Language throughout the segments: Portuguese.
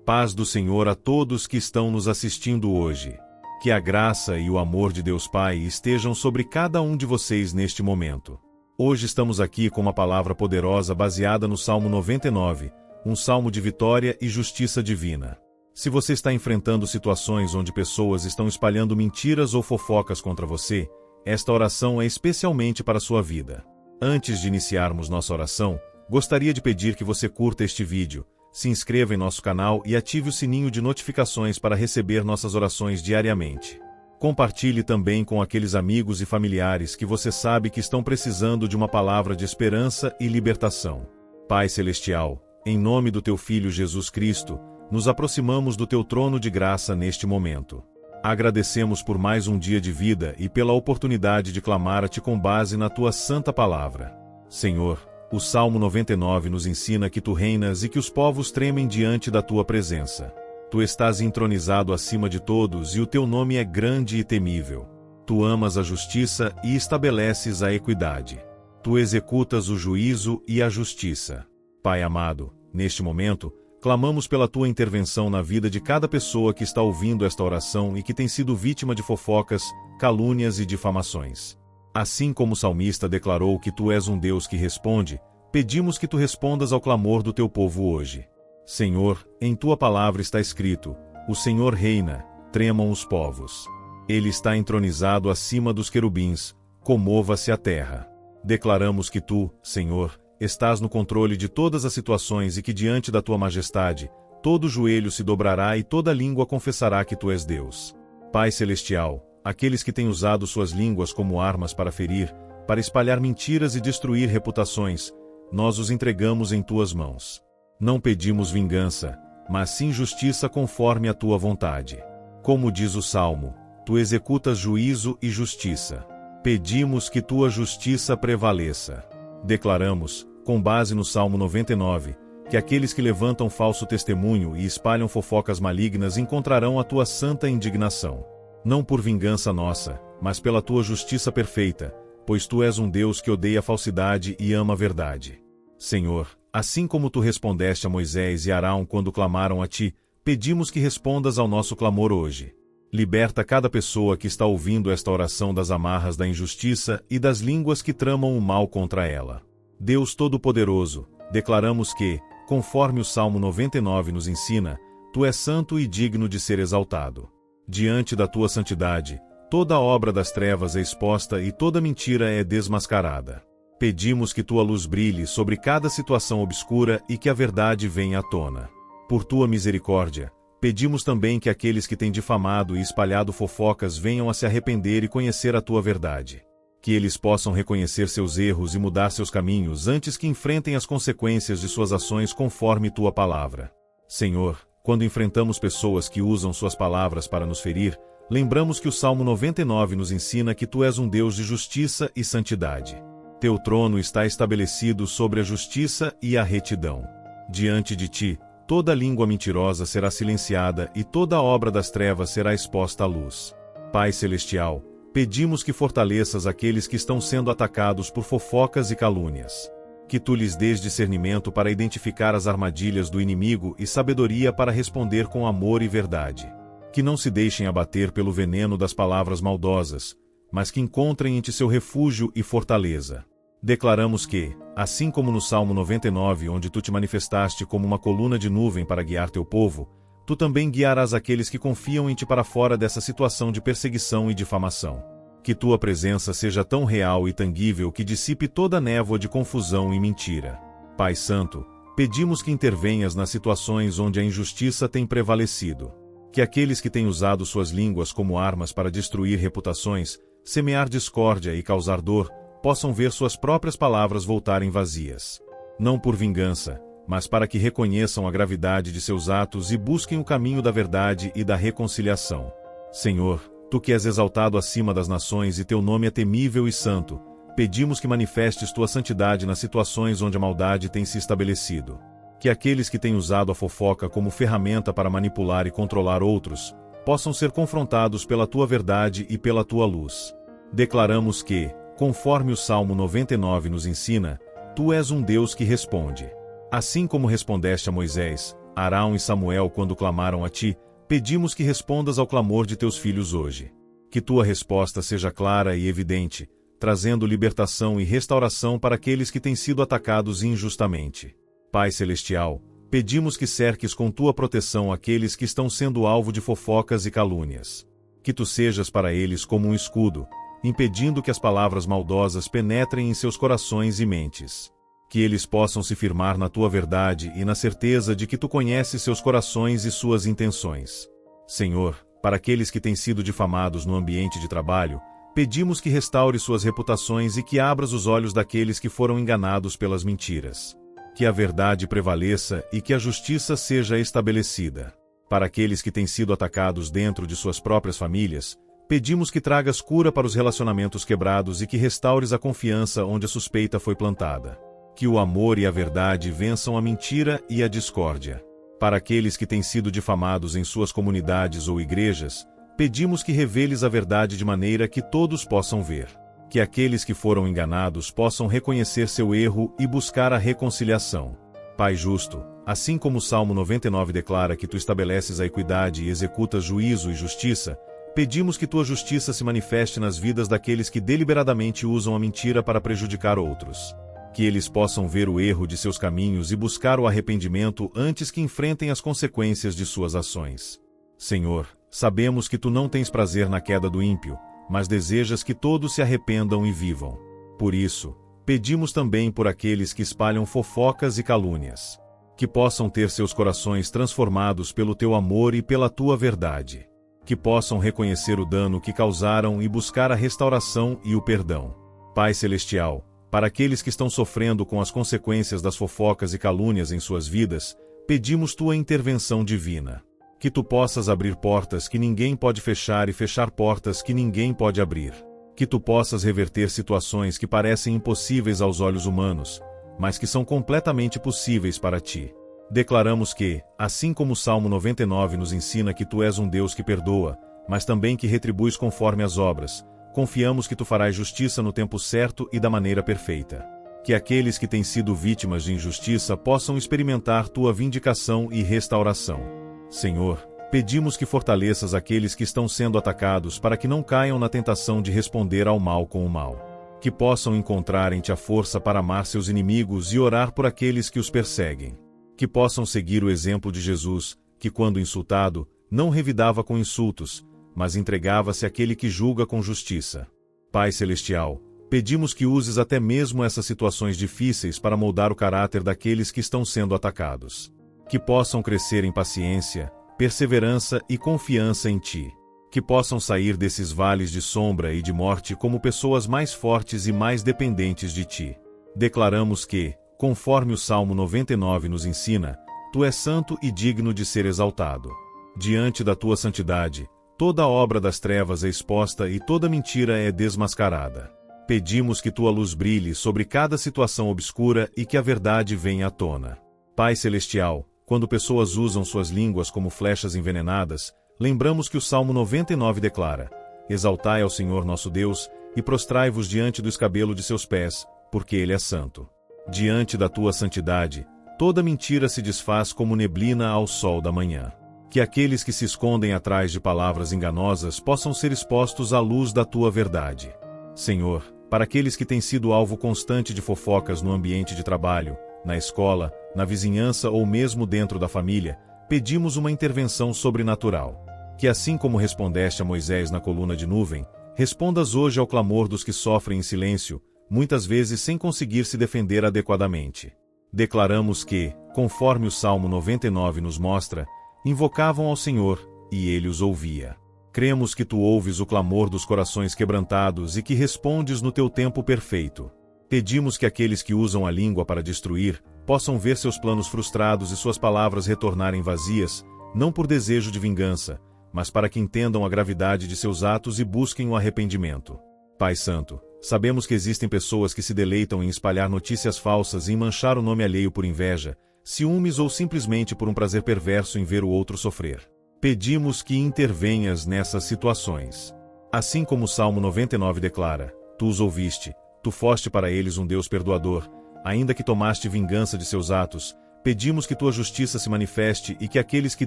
Paz do Senhor a todos que estão nos assistindo hoje. Que a graça e o amor de Deus Pai estejam sobre cada um de vocês neste momento. Hoje estamos aqui com uma palavra poderosa baseada no Salmo 99, um salmo de vitória e justiça divina. Se você está enfrentando situações onde pessoas estão espalhando mentiras ou fofocas contra você, esta oração é especialmente para a sua vida. Antes de iniciarmos nossa oração, gostaria de pedir que você curta este vídeo, se inscreva em nosso canal e ative o sininho de notificações para receber nossas orações diariamente. Compartilhe também com aqueles amigos e familiares que você sabe que estão precisando de uma palavra de esperança e libertação. Pai Celestial, em nome do Teu Filho Jesus Cristo, nos aproximamos do Teu trono de graça neste momento. Agradecemos por mais um dia de vida e pela oportunidade de clamar a Ti com base na Tua santa palavra. Senhor, o Salmo 99 nos ensina que Tu reinas e que os povos tremem diante da Tua presença. Tu estás entronizado acima de todos e o Teu nome é grande e temível. Tu amas a justiça e estabeleces a equidade. Tu executas o juízo e a justiça. Pai amado, neste momento, clamamos pela Tua intervenção na vida de cada pessoa que está ouvindo esta oração e que tem sido vítima de fofocas, calúnias e difamações. Assim como o salmista declarou que Tu és um Deus que responde, pedimos que Tu respondas ao clamor do Teu povo hoje. Senhor, em Tua palavra está escrito: o Senhor reina, tremam os povos. Ele está entronizado acima dos querubins, comova-se a terra. Declaramos que Tu, Senhor, estás no controle de todas as situações e que diante da Tua majestade, todo joelho se dobrará e toda língua confessará que Tu és Deus. Pai Celestial, aqueles que têm usado suas línguas como armas para ferir, para espalhar mentiras e destruir reputações, nós os entregamos em Tuas mãos. Não pedimos vingança, mas sim justiça conforme a Tua vontade. Como diz o Salmo, Tu executas juízo e justiça. Pedimos que Tua justiça prevaleça. Declaramos, com base no Salmo 99, que aqueles que levantam falso testemunho e espalham fofocas malignas encontrarão a Tua santa indignação. Não por vingança nossa, mas pela Tua justiça perfeita, pois Tu és um Deus que odeia a falsidade e ama a verdade. Senhor, assim como Tu respondeste a Moisés e Arão quando clamaram a Ti, pedimos que respondas ao nosso clamor hoje. Liberta cada pessoa que está ouvindo esta oração das amarras da injustiça e das línguas que tramam o mal contra ela. Deus Todo-Poderoso, declaramos que, conforme o Salmo 99 nos ensina, Tu és santo e digno de ser exaltado. Diante da Tua santidade, toda obra das trevas é exposta e toda mentira é desmascarada. Pedimos que Tua luz brilhe sobre cada situação obscura e que a verdade venha à tona. Por Tua misericórdia, pedimos também que aqueles que têm difamado e espalhado fofocas venham a se arrepender e conhecer a Tua verdade. Que eles possam reconhecer seus erros e mudar seus caminhos antes que enfrentem as consequências de suas ações conforme Tua palavra. Senhor, quando enfrentamos pessoas que usam suas palavras para nos ferir, lembramos que o Salmo 99 nos ensina que Tu és um Deus de justiça e santidade. Teu trono está estabelecido sobre a justiça e a retidão. Diante de Ti, toda língua mentirosa será silenciada e toda obra das trevas será exposta à luz. Pai Celestial, pedimos que fortaleças aqueles que estão sendo atacados por fofocas e calúnias. Que Tu lhes dês discernimento para identificar as armadilhas do inimigo e sabedoria para responder com amor e verdade. Que não se deixem abater pelo veneno das palavras maldosas, mas que encontrem em Ti seu refúgio e fortaleza. Declaramos que, assim como no Salmo 99, onde Tu te manifestaste como uma coluna de nuvem para guiar Teu povo, Tu também guiarás aqueles que confiam em Ti para fora dessa situação de perseguição e difamação. Que Tua presença seja tão real e tangível que dissipe toda a névoa de confusão e mentira. Pai Santo, pedimos que intervenhas nas situações onde a injustiça tem prevalecido. Que aqueles que têm usado suas línguas como armas para destruir reputações, semear discórdia e causar dor, possam ver suas próprias palavras voltarem vazias. Não por vingança, mas para que reconheçam a gravidade de seus atos e busquem o caminho da verdade e da reconciliação. Senhor, Tu que és exaltado acima das nações e Teu nome é temível e santo, pedimos que manifestes Tua santidade nas situações onde a maldade tem se estabelecido. Que aqueles que têm usado a fofoca como ferramenta para manipular e controlar outros, possam ser confrontados pela Tua verdade e pela Tua luz. Declaramos que, conforme o Salmo 99 nos ensina, Tu és um Deus que responde. Assim como respondeste a Moisés, Arão e Samuel quando clamaram a ti, pedimos que respondas ao clamor de teus filhos hoje. Que tua resposta seja clara e evidente, trazendo libertação e restauração para aqueles que têm sido atacados injustamente. Pai Celestial, pedimos que cerques com tua proteção aqueles que estão sendo alvo de fofocas e calúnias. Que tu sejas para eles como um escudo, impedindo que as palavras maldosas penetrem em seus corações e mentes. Que eles possam se firmar na tua verdade e na certeza de que tu conheces seus corações e suas intenções. Senhor, para aqueles que têm sido difamados no ambiente de trabalho, pedimos que restaure suas reputações e que abras os olhos daqueles que foram enganados pelas mentiras. Que a verdade prevaleça e que a justiça seja estabelecida. Para aqueles que têm sido atacados dentro de suas próprias famílias, pedimos que tragas cura para os relacionamentos quebrados e que restaures a confiança onde a suspeita foi plantada. Que o amor e a verdade vençam a mentira e a discórdia. Para aqueles que têm sido difamados em suas comunidades ou igrejas, pedimos que reveles a verdade de maneira que todos possam ver. Que aqueles que foram enganados possam reconhecer seu erro e buscar a reconciliação. Pai justo, assim como o Salmo 99 declara que tu estabeleces a equidade e executas juízo e justiça, pedimos que tua justiça se manifeste nas vidas daqueles que deliberadamente usam a mentira para prejudicar outros. Que eles possam ver o erro de seus caminhos e buscar o arrependimento antes que enfrentem as consequências de suas ações. Senhor, sabemos que tu não tens prazer na queda do ímpio, mas desejas que todos se arrependam e vivam. Por isso, pedimos também por aqueles que espalham fofocas e calúnias. Que possam ter seus corações transformados pelo teu amor e pela tua verdade. Que possam reconhecer o dano que causaram e buscar a restauração e o perdão. Pai Celestial, para aqueles que estão sofrendo com as consequências das fofocas e calúnias em suas vidas, pedimos tua intervenção divina. Que tu possas abrir portas que ninguém pode fechar e fechar portas que ninguém pode abrir. Que tu possas reverter situações que parecem impossíveis aos olhos humanos, mas que são completamente possíveis para ti. Declaramos que, assim como o Salmo 99 nos ensina que tu és um Deus que perdoa, mas também que retribuis conforme as obras, confiamos que tu farás justiça no tempo certo e da maneira perfeita. Que aqueles que têm sido vítimas de injustiça possam experimentar tua vindicação e restauração. Senhor, pedimos que fortaleças aqueles que estão sendo atacados para que não caiam na tentação de responder ao mal com o mal. Que possam encontrar em ti a força para amar seus inimigos e orar por aqueles que os perseguem. Que possam seguir o exemplo de Jesus, que quando insultado, não revidava com insultos, mas entregava-se àquele que julga com justiça. Pai Celestial, pedimos que uses até mesmo essas situações difíceis para moldar o caráter daqueles que estão sendo atacados. Que possam crescer em paciência, perseverança e confiança em Ti. Que possam sair desses vales de sombra e de morte como pessoas mais fortes e mais dependentes de Ti. Declaramos que, conforme o Salmo 99 nos ensina, Tu és santo e digno de ser exaltado. Diante da Tua santidade, toda obra das trevas é exposta e toda mentira é desmascarada. Pedimos que tua luz brilhe sobre cada situação obscura e que a verdade venha à tona. Pai Celestial, quando pessoas usam suas línguas como flechas envenenadas, lembramos que o Salmo 99 declara: Exaltai ao Senhor nosso Deus, e prostrai-vos diante do escabelo de seus pés, porque Ele é santo. Diante da tua santidade, toda mentira se desfaz como neblina ao sol da manhã. Que aqueles que se escondem atrás de palavras enganosas possam ser expostos à luz da tua verdade. Senhor, para aqueles que têm sido alvo constante de fofocas no ambiente de trabalho, na escola, na vizinhança ou mesmo dentro da família, pedimos uma intervenção sobrenatural. Que assim como respondeste a Moisés na coluna de nuvem, respondas hoje ao clamor dos que sofrem em silêncio, muitas vezes sem conseguir se defender adequadamente. Declaramos que, conforme o Salmo 99 nos mostra, invocavam ao Senhor, e Ele os ouvia. Cremos que Tu ouves o clamor dos corações quebrantados e que respondes no Teu tempo perfeito. Pedimos que aqueles que usam a língua para destruir, possam ver seus planos frustrados e suas palavras retornarem vazias, não por desejo de vingança, mas para que entendam a gravidade de seus atos e busquem o arrependimento. Pai Santo, sabemos que existem pessoas que se deleitam em espalhar notícias falsas e em manchar o nome alheio por inveja, ciúmes ou simplesmente por um prazer perverso em ver o outro sofrer. Pedimos que intervenhas nessas situações. Assim como o Salmo 99 declara: Tu os ouviste, Tu foste para eles um Deus perdoador, ainda que tomaste vingança de seus atos, pedimos que tua justiça se manifeste e que aqueles que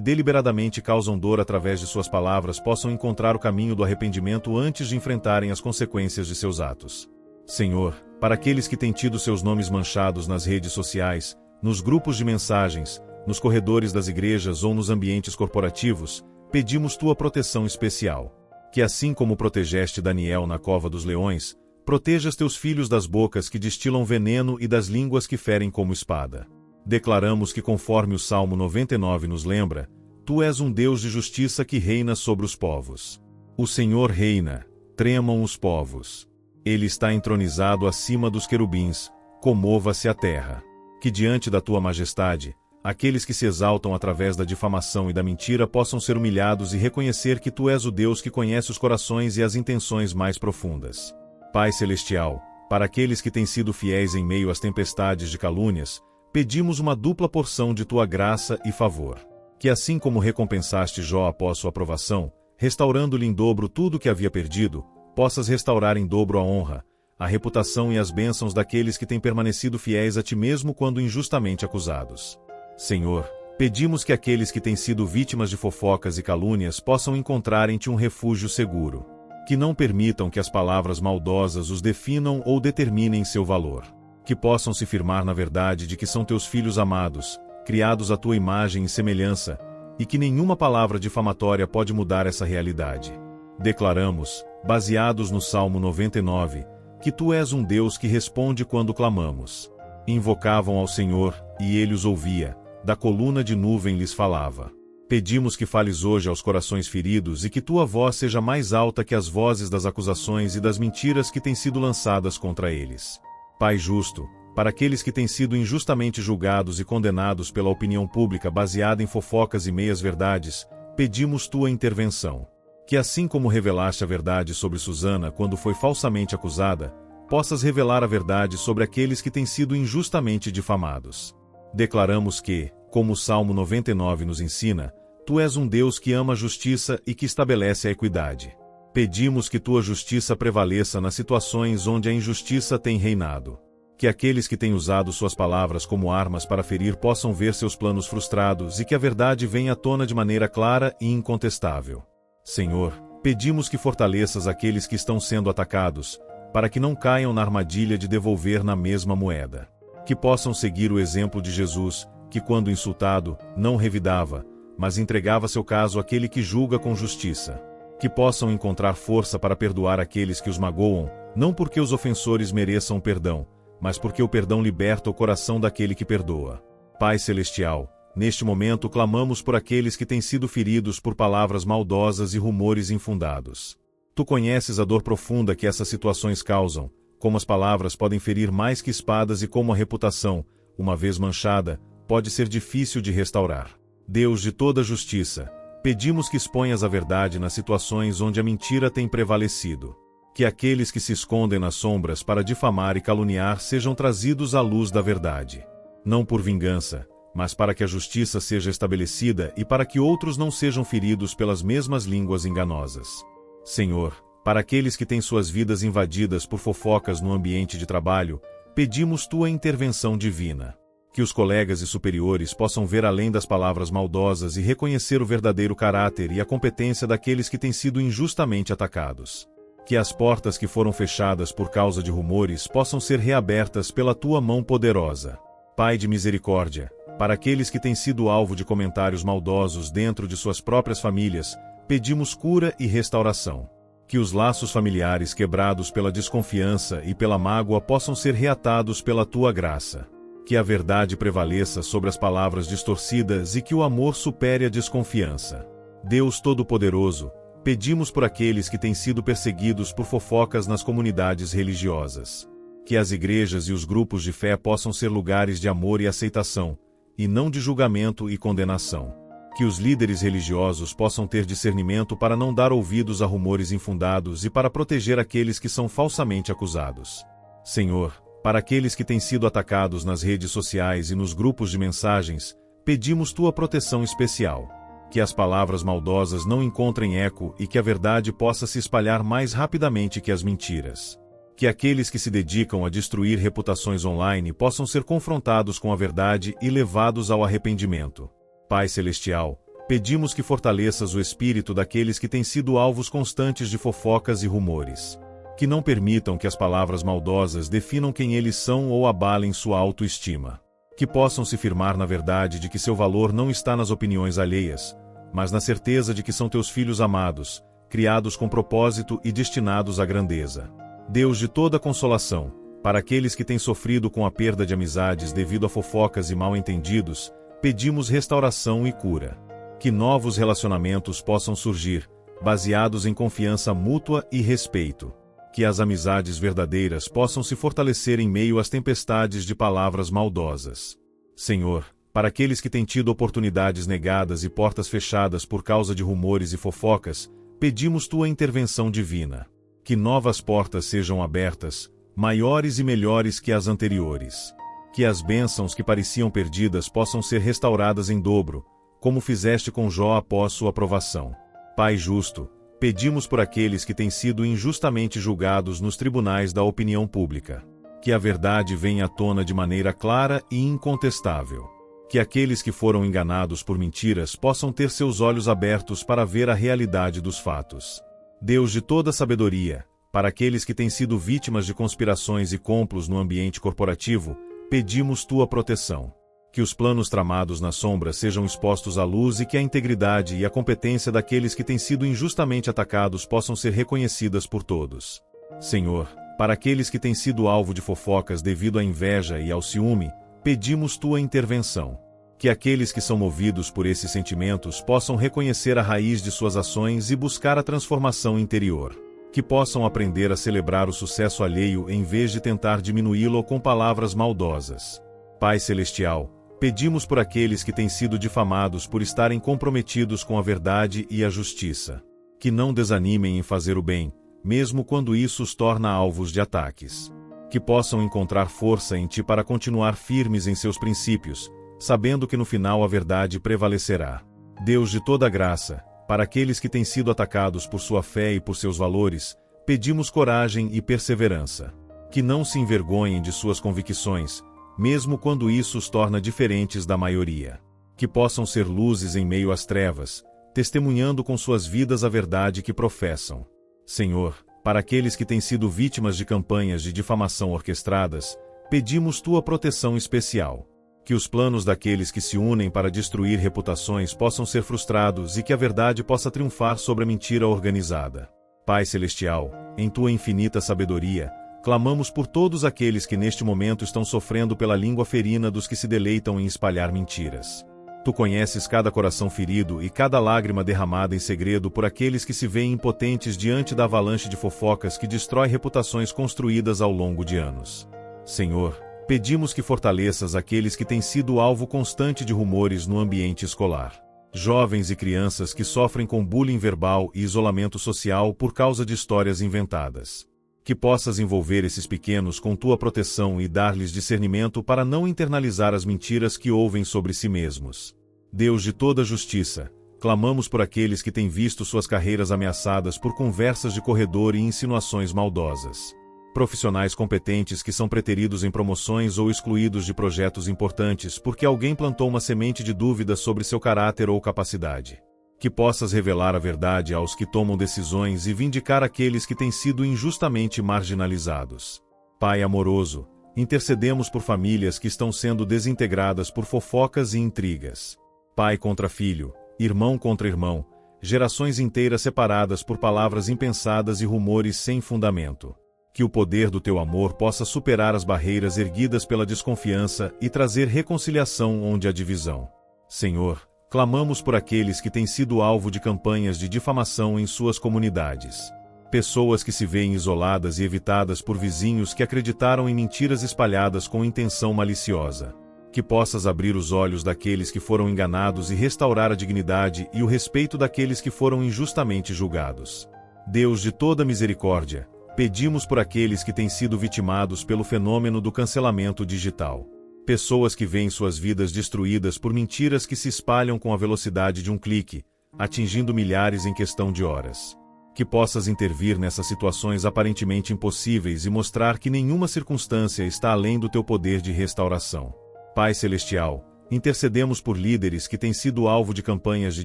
deliberadamente causam dor através de suas palavras possam encontrar o caminho do arrependimento antes de enfrentarem as consequências de seus atos. Senhor, para aqueles que têm tido seus nomes manchados nas redes sociais, nos grupos de mensagens, nos corredores das igrejas ou nos ambientes corporativos, pedimos tua proteção especial. Que assim como protegeste Daniel na cova dos leões, protejas teus filhos das bocas que destilam veneno e das línguas que ferem como espada. Declaramos que, conforme o Salmo 99 nos lembra, tu és um Deus de justiça que reina sobre os povos. O Senhor reina, tremam os povos. Ele está entronizado acima dos querubins, comova-se a terra. Que diante da tua majestade, aqueles que se exaltam através da difamação e da mentira possam ser humilhados e reconhecer que tu és o Deus que conhece os corações e as intenções mais profundas. Pai Celestial, para aqueles que têm sido fiéis em meio às tempestades de calúnias, pedimos uma dupla porção de tua graça e favor. Que assim como recompensaste Jó após sua aprovação, restaurando-lhe em dobro tudo o que havia perdido, possas restaurar em dobro a honra, a reputação e as bênçãos daqueles que têm permanecido fiéis a ti mesmo quando injustamente acusados. Senhor, pedimos que aqueles que têm sido vítimas de fofocas e calúnias possam encontrar em ti um refúgio seguro. Que não permitam que as palavras maldosas os definam ou determinem seu valor. Que possam se firmar na verdade de que são teus filhos amados, criados à tua imagem e semelhança, e que nenhuma palavra difamatória pode mudar essa realidade. Declaramos, baseados no Salmo 99, que tu és um Deus que responde quando clamamos. Invocavam ao Senhor, e ele os ouvia, da coluna de nuvem lhes falava. Pedimos que fales hoje aos corações feridos e que tua voz seja mais alta que as vozes das acusações e das mentiras que têm sido lançadas contra eles. Pai justo, para aqueles que têm sido injustamente julgados e condenados pela opinião pública baseada em fofocas e meias-verdades, pedimos tua intervenção. Que assim como revelaste a verdade sobre Susana quando foi falsamente acusada, possas revelar a verdade sobre aqueles que têm sido injustamente difamados. Declaramos que, como o Salmo 99 nos ensina, tu és um Deus que ama a justiça e que estabelece a equidade. Pedimos que tua justiça prevaleça nas situações onde a injustiça tem reinado. Que aqueles que têm usado suas palavras como armas para ferir possam ver seus planos frustrados e que a verdade venha à tona de maneira clara e incontestável. Senhor, pedimos que fortaleças aqueles que estão sendo atacados, para que não caiam na armadilha de devolver na mesma moeda. Que possam seguir o exemplo de Jesus, que quando insultado, não revidava, mas entregava seu caso àquele que julga com justiça. Que possam encontrar força para perdoar aqueles que os magoam, não porque os ofensores mereçam perdão, mas porque o perdão liberta o coração daquele que perdoa. Pai Celestial, neste momento clamamos por aqueles que têm sido feridos por palavras maldosas e rumores infundados. Tu conheces a dor profunda que essas situações causam, como as palavras podem ferir mais que espadas e como a reputação, uma vez manchada, pode ser difícil de restaurar. Deus de toda justiça, pedimos que exponhas a verdade nas situações onde a mentira tem prevalecido. Que aqueles que se escondem nas sombras para difamar e caluniar sejam trazidos à luz da verdade. Não por vingança, mas para que a justiça seja estabelecida e para que outros não sejam feridos pelas mesmas línguas enganosas. Senhor, para aqueles que têm suas vidas invadidas por fofocas no ambiente de trabalho, pedimos tua intervenção divina. Que os colegas e superiores possam ver além das palavras maldosas e reconhecer o verdadeiro caráter e a competência daqueles que têm sido injustamente atacados. Que as portas que foram fechadas por causa de rumores possam ser reabertas pela tua mão poderosa. Pai de misericórdia, para aqueles que têm sido alvo de comentários maldosos dentro de suas próprias famílias, pedimos cura e restauração. Que os laços familiares quebrados pela desconfiança e pela mágoa possam ser reatados pela tua graça. Que a verdade prevaleça sobre as palavras distorcidas e que o amor supere a desconfiança. Deus Todo-Poderoso, pedimos por aqueles que têm sido perseguidos por fofocas nas comunidades religiosas. Que as igrejas e os grupos de fé possam ser lugares de amor e aceitação, e não de julgamento e condenação. Que os líderes religiosos possam ter discernimento para não dar ouvidos a rumores infundados e para proteger aqueles que são falsamente acusados. Senhor, para aqueles que têm sido atacados nas redes sociais e nos grupos de mensagens, pedimos tua proteção especial. Que as palavras maldosas não encontrem eco e que a verdade possa se espalhar mais rapidamente que as mentiras. Que aqueles que se dedicam a destruir reputações online possam ser confrontados com a verdade e levados ao arrependimento. Pai Celestial, pedimos que fortaleças o espírito daqueles que têm sido alvos constantes de fofocas e rumores. Que não permitam que as palavras maldosas definam quem eles são ou abalem sua autoestima. Que possam se firmar na verdade de que seu valor não está nas opiniões alheias, mas na certeza de que são teus filhos amados, criados com propósito e destinados à grandeza. Deus de toda consolação, para aqueles que têm sofrido com a perda de amizades devido a fofocas e mal-entendidos, pedimos restauração e cura. Que novos relacionamentos possam surgir, baseados em confiança mútua e respeito. Que as amizades verdadeiras possam se fortalecer em meio às tempestades de palavras maldosas. Senhor, para aqueles que têm tido oportunidades negadas e portas fechadas por causa de rumores e fofocas, pedimos tua intervenção divina. Que novas portas sejam abertas, maiores e melhores que as anteriores. Que as bênçãos que pareciam perdidas possam ser restauradas em dobro, como fizeste com Jó após sua provação. Pai justo, pedimos por aqueles que têm sido injustamente julgados nos tribunais da opinião pública. Que a verdade venha à tona de maneira clara e incontestável. Que aqueles que foram enganados por mentiras possam ter seus olhos abertos para ver a realidade dos fatos. Deus de toda sabedoria, para aqueles que têm sido vítimas de conspirações e complos no ambiente corporativo, pedimos tua proteção. Que os planos tramados na sombra sejam expostos à luz e que a integridade e a competência daqueles que têm sido injustamente atacados possam ser reconhecidas por todos. Senhor, para aqueles que têm sido alvo de fofocas devido à inveja e ao ciúme, pedimos tua intervenção. Que aqueles que são movidos por esses sentimentos possam reconhecer a raiz de suas ações e buscar a transformação interior. Que possam aprender a celebrar o sucesso alheio em vez de tentar diminuí-lo com palavras maldosas. Pai Celestial, pedimos por aqueles que têm sido difamados por estarem comprometidos com a verdade e a justiça. Que não desanimem em fazer o bem, mesmo quando isso os torna alvos de ataques. Que possam encontrar força em ti para continuar firmes em seus princípios, sabendo que no final a verdade prevalecerá. Deus de toda graça, para aqueles que têm sido atacados por sua fé e por seus valores, pedimos coragem e perseverança. Que não se envergonhem de suas convicções, mesmo quando isso os torna diferentes da maioria. Que possam ser luzes em meio às trevas, testemunhando com suas vidas a verdade que professam. Senhor, para aqueles que têm sido vítimas de campanhas de difamação orquestradas, pedimos tua proteção especial. Que os planos daqueles que se unem para destruir reputações possam ser frustrados e que a verdade possa triunfar sobre a mentira organizada. Pai Celestial, em tua infinita sabedoria, clamamos por todos aqueles que neste momento estão sofrendo pela língua ferina dos que se deleitam em espalhar mentiras. Tu conheces cada coração ferido e cada lágrima derramada em segredo por aqueles que se veem impotentes diante da avalanche de fofocas que destrói reputações construídas ao longo de anos. Senhor, pedimos que fortaleças aqueles que têm sido alvo constante de rumores no ambiente escolar. Jovens e crianças que sofrem com bullying verbal e isolamento social por causa de histórias inventadas. Que possas envolver esses pequenos com tua proteção e dar-lhes discernimento para não internalizar as mentiras que ouvem sobre si mesmos. Deus de toda justiça, clamamos por aqueles que têm visto suas carreiras ameaçadas por conversas de corredor e insinuações maldosas. Profissionais competentes que são preteridos em promoções ou excluídos de projetos importantes porque alguém plantou uma semente de dúvida sobre seu caráter ou capacidade. Que possas revelar a verdade aos que tomam decisões e vindicar aqueles que têm sido injustamente marginalizados. Pai amoroso, intercedemos por famílias que estão sendo desintegradas por fofocas e intrigas. Pai contra filho, irmão contra irmão, gerações inteiras separadas por palavras impensadas e rumores sem fundamento. Que o poder do teu amor possa superar as barreiras erguidas pela desconfiança e trazer reconciliação onde há divisão. Senhor, clamamos por aqueles que têm sido alvo de campanhas de difamação em suas comunidades. Pessoas que se veem isoladas e evitadas por vizinhos que acreditaram em mentiras espalhadas com intenção maliciosa. Que possas abrir os olhos daqueles que foram enganados e restaurar a dignidade e o respeito daqueles que foram injustamente julgados. Deus de toda misericórdia, pedimos por aqueles que têm sido vitimados pelo fenômeno do cancelamento digital. Pessoas que veem suas vidas destruídas por mentiras que se espalham com a velocidade de um clique, atingindo milhares em questão de horas. Que possas intervir nessas situações aparentemente impossíveis e mostrar que nenhuma circunstância está além do teu poder de restauração. Pai Celestial, intercedemos por líderes que têm sido alvo de campanhas de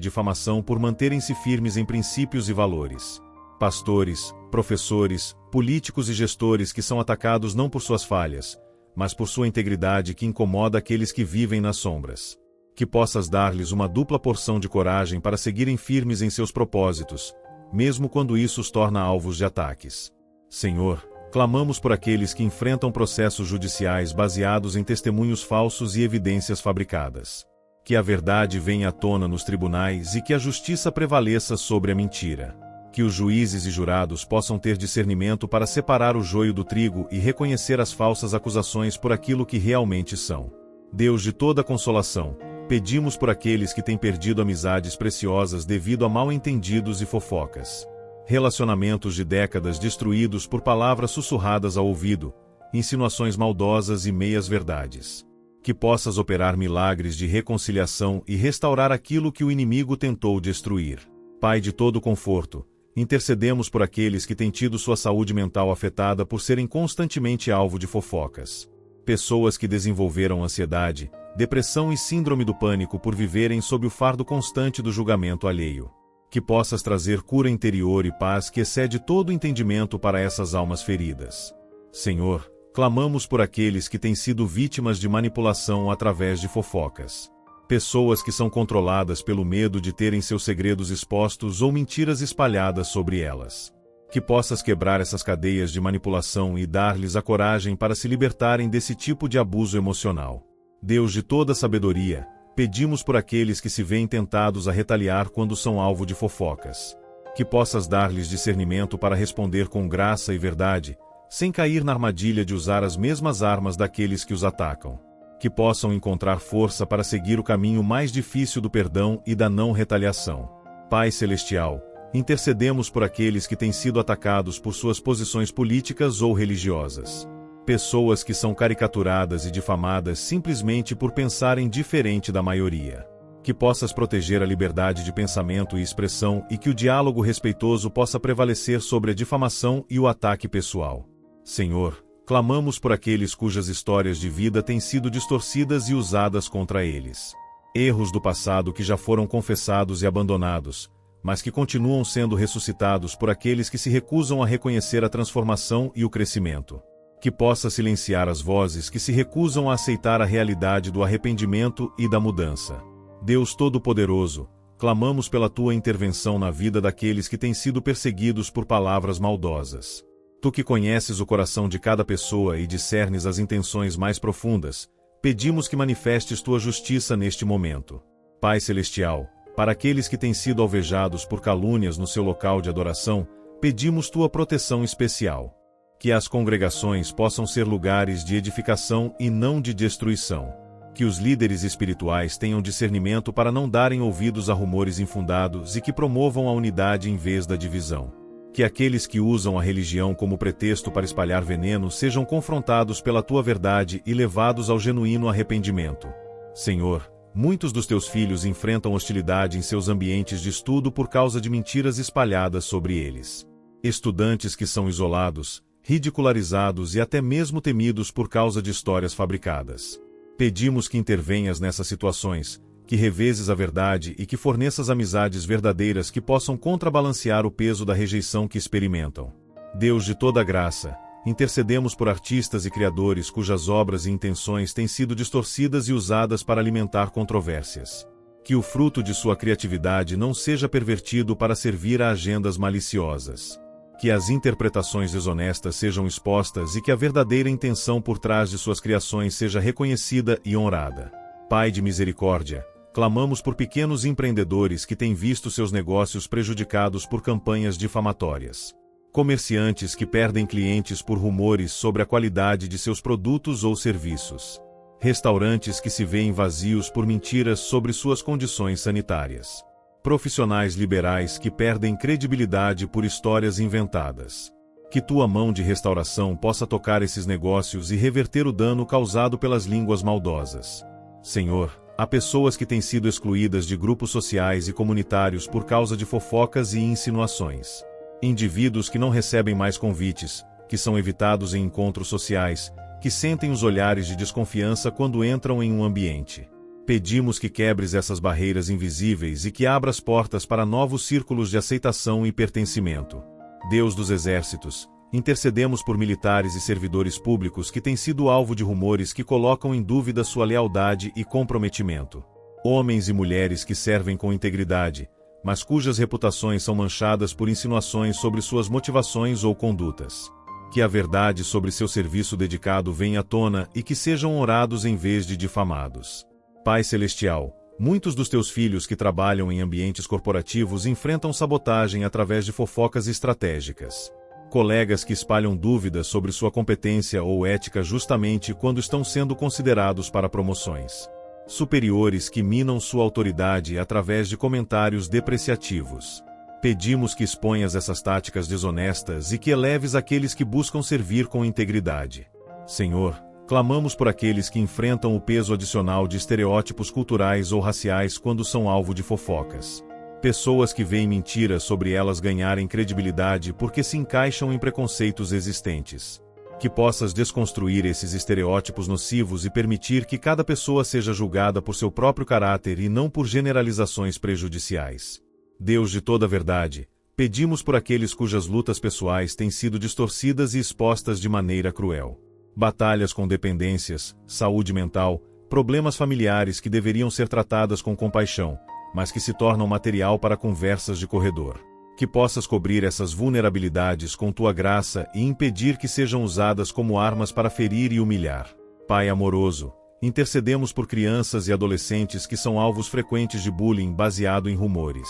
difamação por manterem-se firmes em princípios e valores. Pastores, professores, políticos e gestores que são atacados não por suas falhas, mas por sua integridade que incomoda aqueles que vivem nas sombras. Que possas dar-lhes uma dupla porção de coragem para seguirem firmes em seus propósitos, mesmo quando isso os torna alvos de ataques. Senhor, clamamos por aqueles que enfrentam processos judiciais baseados em testemunhos falsos e evidências fabricadas. Que a verdade venha à tona nos tribunais e que a justiça prevaleça sobre a mentira. Que os juízes e jurados possam ter discernimento para separar o joio do trigo e reconhecer as falsas acusações por aquilo que realmente são. Deus de toda consolação, pedimos por aqueles que têm perdido amizades preciosas devido a mal-entendidos e fofocas. Relacionamentos de décadas destruídos por palavras sussurradas ao ouvido, insinuações maldosas e meias-verdades. Que possas operar milagres de reconciliação e restaurar aquilo que o inimigo tentou destruir. Pai de todo conforto, intercedemos por aqueles que têm tido sua saúde mental afetada por serem constantemente alvo de fofocas. Pessoas que desenvolveram ansiedade, depressão e síndrome do pânico por viverem sob o fardo constante do julgamento alheio. Que possas trazer cura interior e paz que excede todo entendimento para essas almas feridas. Senhor, clamamos por aqueles que têm sido vítimas de manipulação através de fofocas. Pessoas que são controladas pelo medo de terem seus segredos expostos ou mentiras espalhadas sobre elas. Que possas quebrar essas cadeias de manipulação e dar-lhes a coragem para se libertarem desse tipo de abuso emocional. Deus de toda sabedoria, pedimos por aqueles que se veem tentados a retaliar quando são alvo de fofocas. Que possas dar-lhes discernimento para responder com graça e verdade, sem cair na armadilha de usar as mesmas armas daqueles que os atacam. Que possam encontrar força para seguir o caminho mais difícil do perdão e da não retaliação. Pai Celestial, intercedemos por aqueles que têm sido atacados por suas posições políticas ou religiosas. Pessoas que são caricaturadas e difamadas simplesmente por pensarem diferente da maioria. Que possas proteger a liberdade de pensamento e expressão e que o diálogo respeitoso possa prevalecer sobre a difamação e o ataque pessoal. Senhor, clamamos por aqueles cujas histórias de vida têm sido distorcidas e usadas contra eles. Erros do passado que já foram confessados e abandonados, mas que continuam sendo ressuscitados por aqueles que se recusam a reconhecer a transformação e o crescimento. Que possa silenciar as vozes que se recusam a aceitar a realidade do arrependimento e da mudança. Deus Todo-Poderoso, clamamos pela tua intervenção na vida daqueles que têm sido perseguidos por palavras maldosas. Tu que conheces o coração de cada pessoa e discernes as intenções mais profundas, pedimos que manifestes tua justiça neste momento. Pai Celestial, para aqueles que têm sido alvejados por calúnias no seu local de adoração, pedimos tua proteção especial. Que as congregações possam ser lugares de edificação e não de destruição. Que os líderes espirituais tenham discernimento para não darem ouvidos a rumores infundados e que promovam a unidade em vez da divisão. Que aqueles que usam a religião como pretexto para espalhar veneno sejam confrontados pela tua verdade e levados ao genuíno arrependimento. Senhor, muitos dos teus filhos enfrentam hostilidade em seus ambientes de estudo por causa de mentiras espalhadas sobre eles. Estudantes que são isolados, ridicularizados e até mesmo temidos por causa de histórias fabricadas. Pedimos que intervenhas nessas situações, que revezes a verdade e que forneças amizades verdadeiras que possam contrabalancear o peso da rejeição que experimentam. Deus de toda graça, intercedemos por artistas e criadores cujas obras e intenções têm sido distorcidas e usadas para alimentar controvérsias. Que o fruto de sua criatividade não seja pervertido para servir a agendas maliciosas. Que as interpretações desonestas sejam expostas e que a verdadeira intenção por trás de suas criações seja reconhecida e honrada. Pai de misericórdia, clamamos por pequenos empreendedores que têm visto seus negócios prejudicados por campanhas difamatórias. Comerciantes que perdem clientes por rumores sobre a qualidade de seus produtos ou serviços. Restaurantes que se veem vazios por mentiras sobre suas condições sanitárias. Profissionais liberais que perdem credibilidade por histórias inventadas. Que tua mão de restauração possa tocar esses negócios e reverter o dano causado pelas línguas maldosas. Senhor, há pessoas que têm sido excluídas de grupos sociais e comunitários por causa de fofocas e insinuações. Indivíduos que não recebem mais convites, que são evitados em encontros sociais, que sentem os olhares de desconfiança quando entram em um ambiente. Pedimos que quebres essas barreiras invisíveis e que abras portas para novos círculos de aceitação e pertencimento. Deus dos exércitos, intercedemos por militares e servidores públicos que têm sido alvo de rumores que colocam em dúvida sua lealdade e comprometimento. Homens e mulheres que servem com integridade, mas cujas reputações são manchadas por insinuações sobre suas motivações ou condutas. Que a verdade sobre seu serviço dedicado venha à tona e que sejam honrados em vez de difamados. Pai Celestial, muitos dos teus filhos que trabalham em ambientes corporativos enfrentam sabotagem através de fofocas estratégicas. Colegas que espalham dúvidas sobre sua competência ou ética justamente quando estão sendo considerados para promoções. Superiores que minam sua autoridade através de comentários depreciativos. Pedimos que exponhas essas táticas desonestas e que eleves aqueles que buscam servir com integridade. Senhor, clamamos por aqueles que enfrentam o peso adicional de estereótipos culturais ou raciais quando são alvo de fofocas. Pessoas que veem mentiras sobre elas ganharem credibilidade porque se encaixam em preconceitos existentes. Que possas desconstruir esses estereótipos nocivos e permitir que cada pessoa seja julgada por seu próprio caráter e não por generalizações prejudiciais. Deus de toda a verdade, pedimos por aqueles cujas lutas pessoais têm sido distorcidas e expostas de maneira cruel. Batalhas com dependências, saúde mental, problemas familiares que deveriam ser tratadas com compaixão, mas que se tornam material para conversas de corredor. Que possas cobrir essas vulnerabilidades com tua graça e impedir que sejam usadas como armas para ferir e humilhar. Pai amoroso, intercedemos por crianças e adolescentes que são alvos frequentes de bullying baseado em rumores.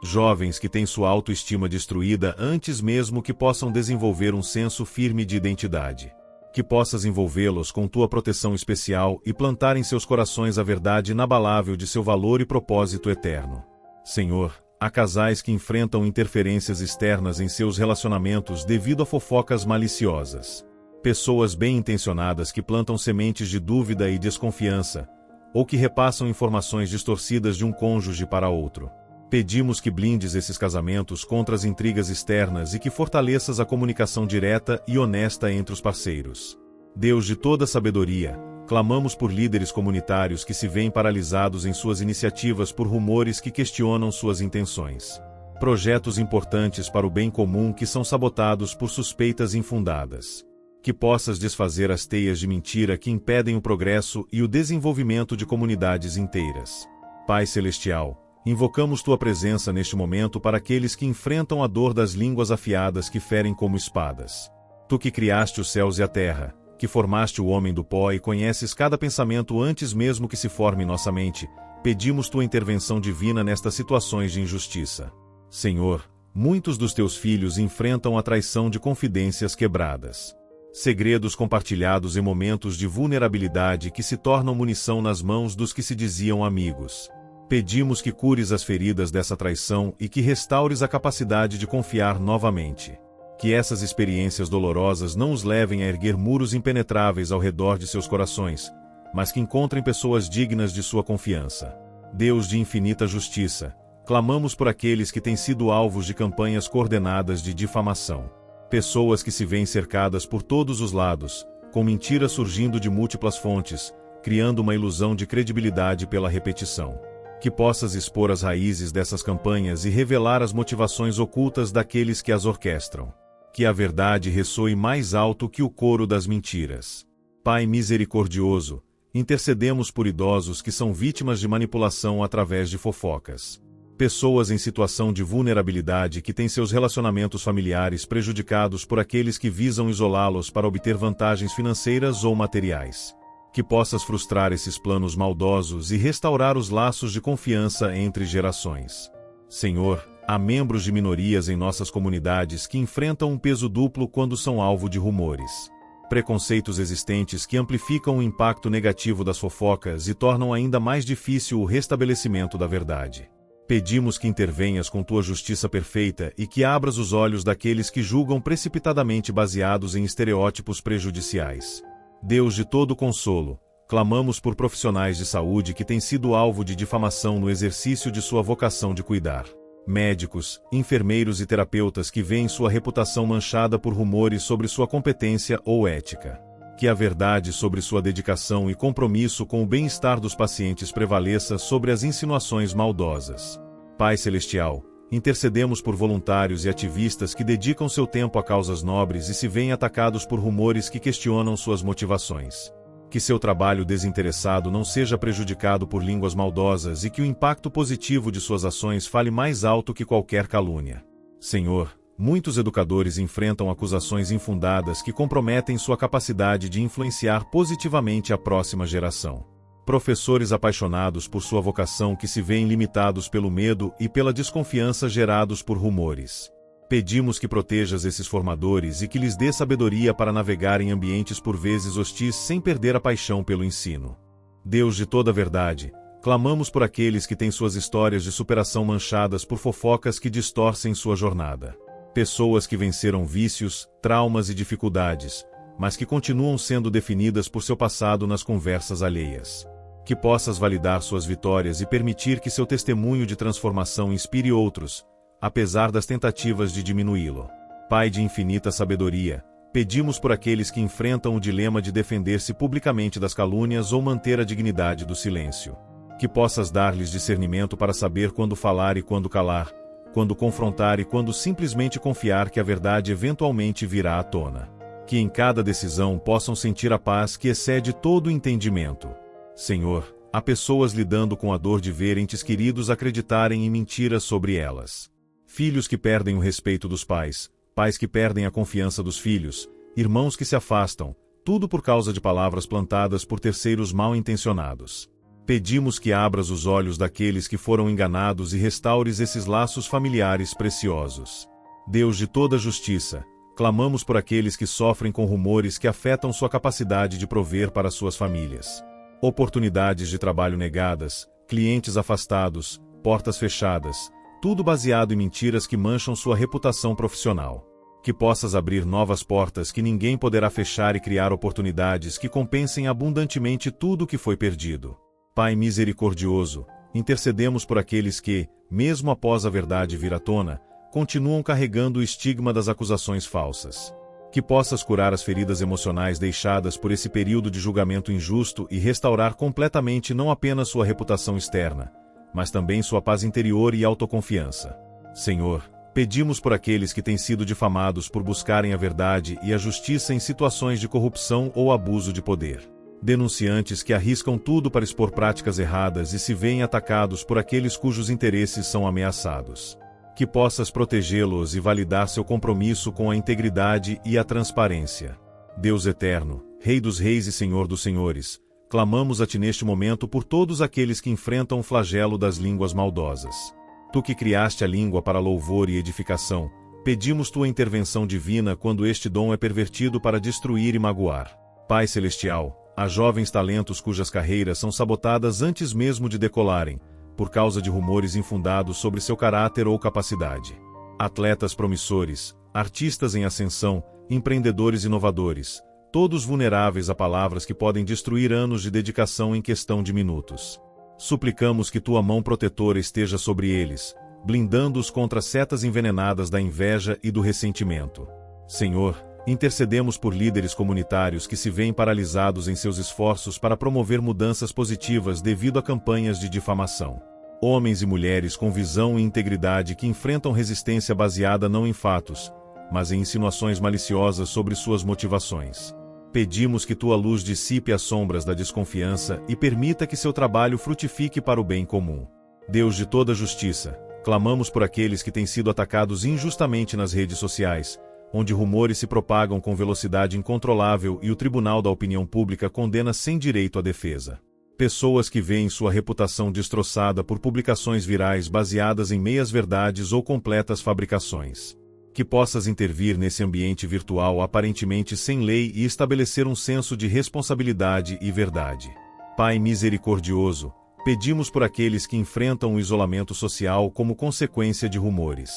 Jovens que têm sua autoestima destruída antes mesmo que possam desenvolver um senso firme de identidade. Que possas envolvê-los com tua proteção especial e plantar em seus corações a verdade inabalável de seu valor e propósito eterno. Senhor, há casais que enfrentam interferências externas em seus relacionamentos devido a fofocas maliciosas. Pessoas bem-intencionadas que plantam sementes de dúvida e desconfiança, ou que repassam informações distorcidas de um cônjuge para outro. Pedimos que blindes esses casamentos contra as intrigas externas e que fortaleças a comunicação direta e honesta entre os parceiros. Deus de toda sabedoria, clamamos por líderes comunitários que se veem paralisados em suas iniciativas por rumores que questionam suas intenções. Projetos importantes para o bem comum que são sabotados por suspeitas infundadas. Que possas desfazer as teias de mentira que impedem o progresso e o desenvolvimento de comunidades inteiras. Pai Celestial, invocamos tua presença neste momento para aqueles que enfrentam a dor das línguas afiadas que ferem como espadas. Tu que criaste os céus e a terra, que formaste o homem do pó e conheces cada pensamento antes mesmo que se forme em nossa mente, pedimos tua intervenção divina nestas situações de injustiça. Senhor, muitos dos teus filhos enfrentam a traição de confidências quebradas. Segredos compartilhados em momentos de vulnerabilidade que se tornam munição nas mãos dos que se diziam amigos. Pedimos que cures as feridas dessa traição e que restaures a capacidade de confiar novamente. Que essas experiências dolorosas não os levem a erguer muros impenetráveis ao redor de seus corações, mas que encontrem pessoas dignas de sua confiança. Deus de infinita justiça, clamamos por aqueles que têm sido alvos de campanhas coordenadas de difamação. Pessoas que se veem cercadas por todos os lados, com mentiras surgindo de múltiplas fontes, criando uma ilusão de credibilidade pela repetição. Que possas expor as raízes dessas campanhas e revelar as motivações ocultas daqueles que as orquestram. Que a verdade ressoe mais alto que o coro das mentiras. Pai misericordioso, intercedemos por idosos que são vítimas de manipulação através de fofocas. Pessoas em situação de vulnerabilidade que têm seus relacionamentos familiares prejudicados por aqueles que visam isolá-los para obter vantagens financeiras ou materiais. Que possas frustrar esses planos maldosos e restaurar os laços de confiança entre gerações. Senhor, há membros de minorias em nossas comunidades que enfrentam um peso duplo quando são alvo de rumores. Preconceitos existentes que amplificam o impacto negativo das fofocas e tornam ainda mais difícil o restabelecimento da verdade. Pedimos que intervenhas com tua justiça perfeita e que abras os olhos daqueles que julgam precipitadamente baseados em estereótipos prejudiciais. Deus de todo consolo, clamamos por profissionais de saúde que têm sido alvo de difamação no exercício de sua vocação de cuidar. Médicos, enfermeiros e terapeutas que veem sua reputação manchada por rumores sobre sua competência ou ética. Que a verdade sobre sua dedicação e compromisso com o bem-estar dos pacientes prevaleça sobre as insinuações maldosas. Pai Celestial, intercedemos por voluntários e ativistas que dedicam seu tempo a causas nobres e se veem atacados por rumores que questionam suas motivações. Que seu trabalho desinteressado não seja prejudicado por línguas maldosas e que o impacto positivo de suas ações fale mais alto que qualquer calúnia. Senhor, muitos educadores enfrentam acusações infundadas que comprometem sua capacidade de influenciar positivamente a próxima geração. Professores apaixonados por sua vocação que se veem limitados pelo medo e pela desconfiança gerados por rumores. Pedimos que protejas esses formadores e que lhes dê sabedoria para navegar em ambientes por vezes hostis sem perder a paixão pelo ensino. Deus de toda a verdade, clamamos por aqueles que têm suas histórias de superação manchadas por fofocas que distorcem sua jornada. Pessoas que venceram vícios, traumas e dificuldades, mas que continuam sendo definidas por seu passado nas conversas alheias. Que possas validar suas vitórias e permitir que seu testemunho de transformação inspire outros, apesar das tentativas de diminuí-lo. Pai de infinita sabedoria, pedimos por aqueles que enfrentam o dilema de defender-se publicamente das calúnias ou manter a dignidade do silêncio. Que possas dar-lhes discernimento para saber quando falar e quando calar, quando confrontar e quando simplesmente confiar que a verdade eventualmente virá à tona. Que em cada decisão possam sentir a paz que excede todo o entendimento. Senhor, há pessoas lidando com a dor de ver entes queridos acreditarem em mentiras sobre elas. Filhos que perdem o respeito dos pais, pais que perdem a confiança dos filhos, irmãos que se afastam, tudo por causa de palavras plantadas por terceiros mal intencionados. Pedimos que abras os olhos daqueles que foram enganados e restaures esses laços familiares preciosos. Deus de toda justiça, clamamos por aqueles que sofrem com rumores que afetam sua capacidade de prover para suas famílias. Oportunidades de trabalho negadas, clientes afastados, portas fechadas, tudo baseado em mentiras que mancham sua reputação profissional. Que possas abrir novas portas que ninguém poderá fechar e criar oportunidades que compensem abundantemente tudo o que foi perdido. Pai misericordioso, intercedemos por aqueles que, mesmo após a verdade vir à tona, continuam carregando o estigma das acusações falsas. Que possas curar as feridas emocionais deixadas por esse período de julgamento injusto e restaurar completamente não apenas sua reputação externa, mas também sua paz interior e autoconfiança. Senhor, pedimos por aqueles que têm sido difamados por buscarem a verdade e a justiça em situações de corrupção ou abuso de poder. Denunciantes que arriscam tudo para expor práticas erradas e se veem atacados por aqueles cujos interesses são ameaçados. Que possas protegê-los e validar seu compromisso com a integridade e a transparência. Deus eterno, Rei dos reis e Senhor dos senhores, clamamos a Ti neste momento por todos aqueles que enfrentam o flagelo das línguas maldosas. Tu que criaste a língua para louvor e edificação, pedimos Tua intervenção divina quando este dom é pervertido para destruir e magoar. Pai Celestial, há jovens talentos cujas carreiras são sabotadas antes mesmo de decolarem, por causa de rumores infundados sobre seu caráter ou capacidade. Atletas promissores, artistas em ascensão, empreendedores inovadores, todos vulneráveis a palavras que podem destruir anos de dedicação em questão de minutos. Suplicamos que Tua mão protetora esteja sobre eles, blindando-os contra setas envenenadas da inveja e do ressentimento. Senhor, intercedemos por líderes comunitários que se veem paralisados em seus esforços para promover mudanças positivas devido a campanhas de difamação. Homens e mulheres com visão e integridade que enfrentam resistência baseada não em fatos, mas em insinuações maliciosas sobre suas motivações. Pedimos que Tua luz dissipe as sombras da desconfiança e permita que seu trabalho frutifique para o bem comum. Deus de toda justiça, clamamos por aqueles que têm sido atacados injustamente nas redes sociais, onde rumores se propagam com velocidade incontrolável e o Tribunal da Opinião Pública condena sem direito à defesa. Pessoas que veem sua reputação destroçada por publicações virais baseadas em meias-verdades ou completas fabricações. Que possas intervir nesse ambiente virtual aparentemente sem lei e estabelecer um senso de responsabilidade e verdade. Pai misericordioso, pedimos por aqueles que enfrentam o isolamento social como consequência de rumores.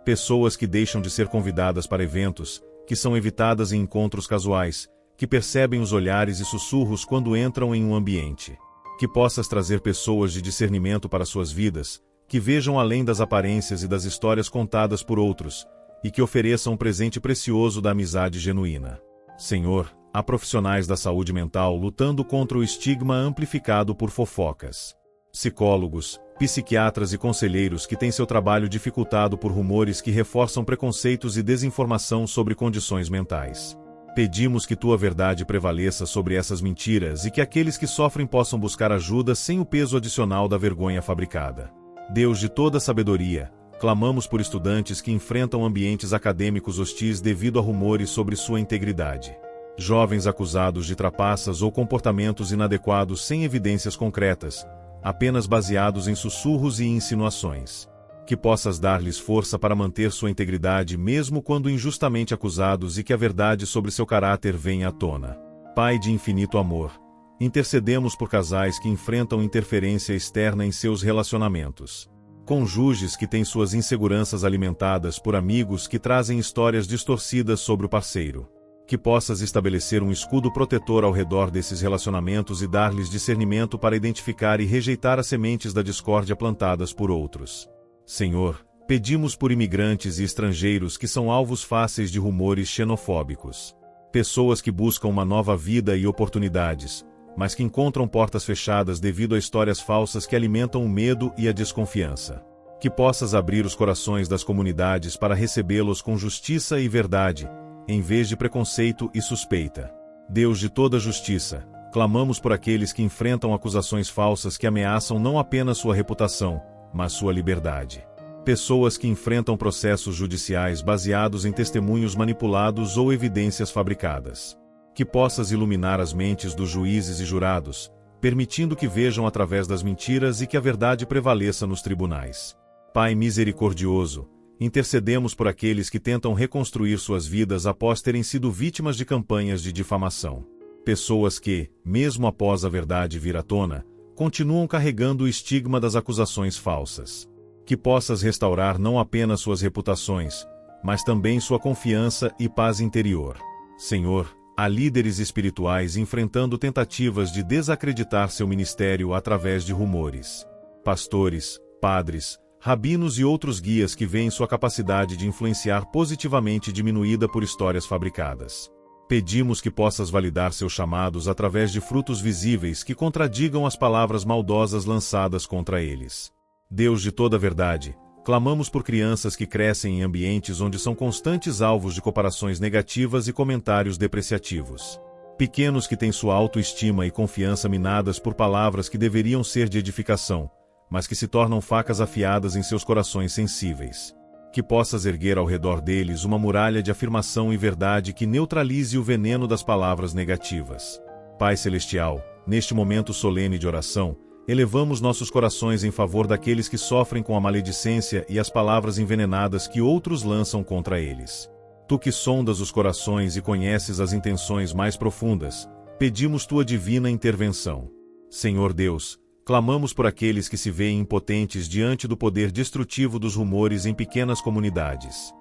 Pessoas que deixam de ser convidadas para eventos, que são evitadas em encontros casuais, que percebem os olhares e sussurros quando entram em um ambiente. Que possas trazer pessoas de discernimento para suas vidas, que vejam além das aparências e das histórias contadas por outros, e que ofereçam um presente precioso da amizade genuína. Senhor, há profissionais da saúde mental lutando contra o estigma amplificado por fofocas. Psicólogos, psiquiatras e conselheiros que têm seu trabalho dificultado por rumores que reforçam preconceitos e desinformação sobre condições mentais. Pedimos que tua verdade prevaleça sobre essas mentiras e que aqueles que sofrem possam buscar ajuda sem o peso adicional da vergonha fabricada. Deus de toda sabedoria, clamamos por estudantes que enfrentam ambientes acadêmicos hostis devido a rumores sobre sua integridade. Jovens acusados de trapaças ou comportamentos inadequados sem evidências concretas, apenas baseados em sussurros e insinuações. Que possas dar-lhes força para manter sua integridade mesmo quando injustamente acusados e que a verdade sobre seu caráter venha à tona. Pai de infinito amor, intercedemos por casais que enfrentam interferência externa em seus relacionamentos. Cônjuges que têm suas inseguranças alimentadas por amigos que trazem histórias distorcidas sobre o parceiro. Que possas estabelecer um escudo protetor ao redor desses relacionamentos e dar-lhes discernimento para identificar e rejeitar as sementes da discórdia plantadas por outros. Senhor, pedimos por imigrantes e estrangeiros que são alvos fáceis de rumores xenofóbicos. Pessoas que buscam uma nova vida e oportunidades, mas que encontram portas fechadas devido a histórias falsas que alimentam o medo e a desconfiança. Que possas abrir os corações das comunidades para recebê-los com justiça e verdade, em vez de preconceito e suspeita. Deus de toda justiça, clamamos por aqueles que enfrentam acusações falsas que ameaçam não apenas sua reputação, mas sua liberdade. Pessoas que enfrentam processos judiciais baseados em testemunhos manipulados ou evidências fabricadas. Que possas iluminar as mentes dos juízes e jurados, permitindo que vejam através das mentiras e que a verdade prevaleça nos tribunais. Pai misericordioso, intercedemos por aqueles que tentam reconstruir suas vidas após terem sido vítimas de campanhas de difamação. Pessoas que, mesmo após a verdade vir à tona, continuam carregando o estigma das acusações falsas. Que possas restaurar não apenas suas reputações, mas também sua confiança e paz interior. Senhor, há líderes espirituais enfrentando tentativas de desacreditar seu ministério através de rumores. Pastores, padres, rabinos e outros guias que veem sua capacidade de influenciar positivamente diminuída por histórias fabricadas. Pedimos que possas validar seus chamados através de frutos visíveis que contradigam as palavras maldosas lançadas contra eles. Deus de toda verdade, clamamos por crianças que crescem em ambientes onde são constantes alvos de comparações negativas e comentários depreciativos. Pequenos que têm sua autoestima e confiança minadas por palavras que deveriam ser de edificação, mas que se tornam facas afiadas em seus corações sensíveis. Que possas erguer ao redor deles uma muralha de afirmação e verdade que neutralize o veneno das palavras negativas. Pai Celestial, neste momento solene de oração, elevamos nossos corações em favor daqueles que sofrem com a maledicência e as palavras envenenadas que outros lançam contra eles. Tu que sondas os corações e conheces as intenções mais profundas, pedimos tua divina intervenção. Senhor Deus, clamamos por aqueles que se veem impotentes diante do poder destrutivo dos rumores em pequenas comunidades.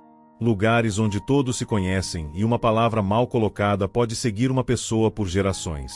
Lugares onde todos se conhecem e uma palavra mal colocada pode seguir uma pessoa por gerações.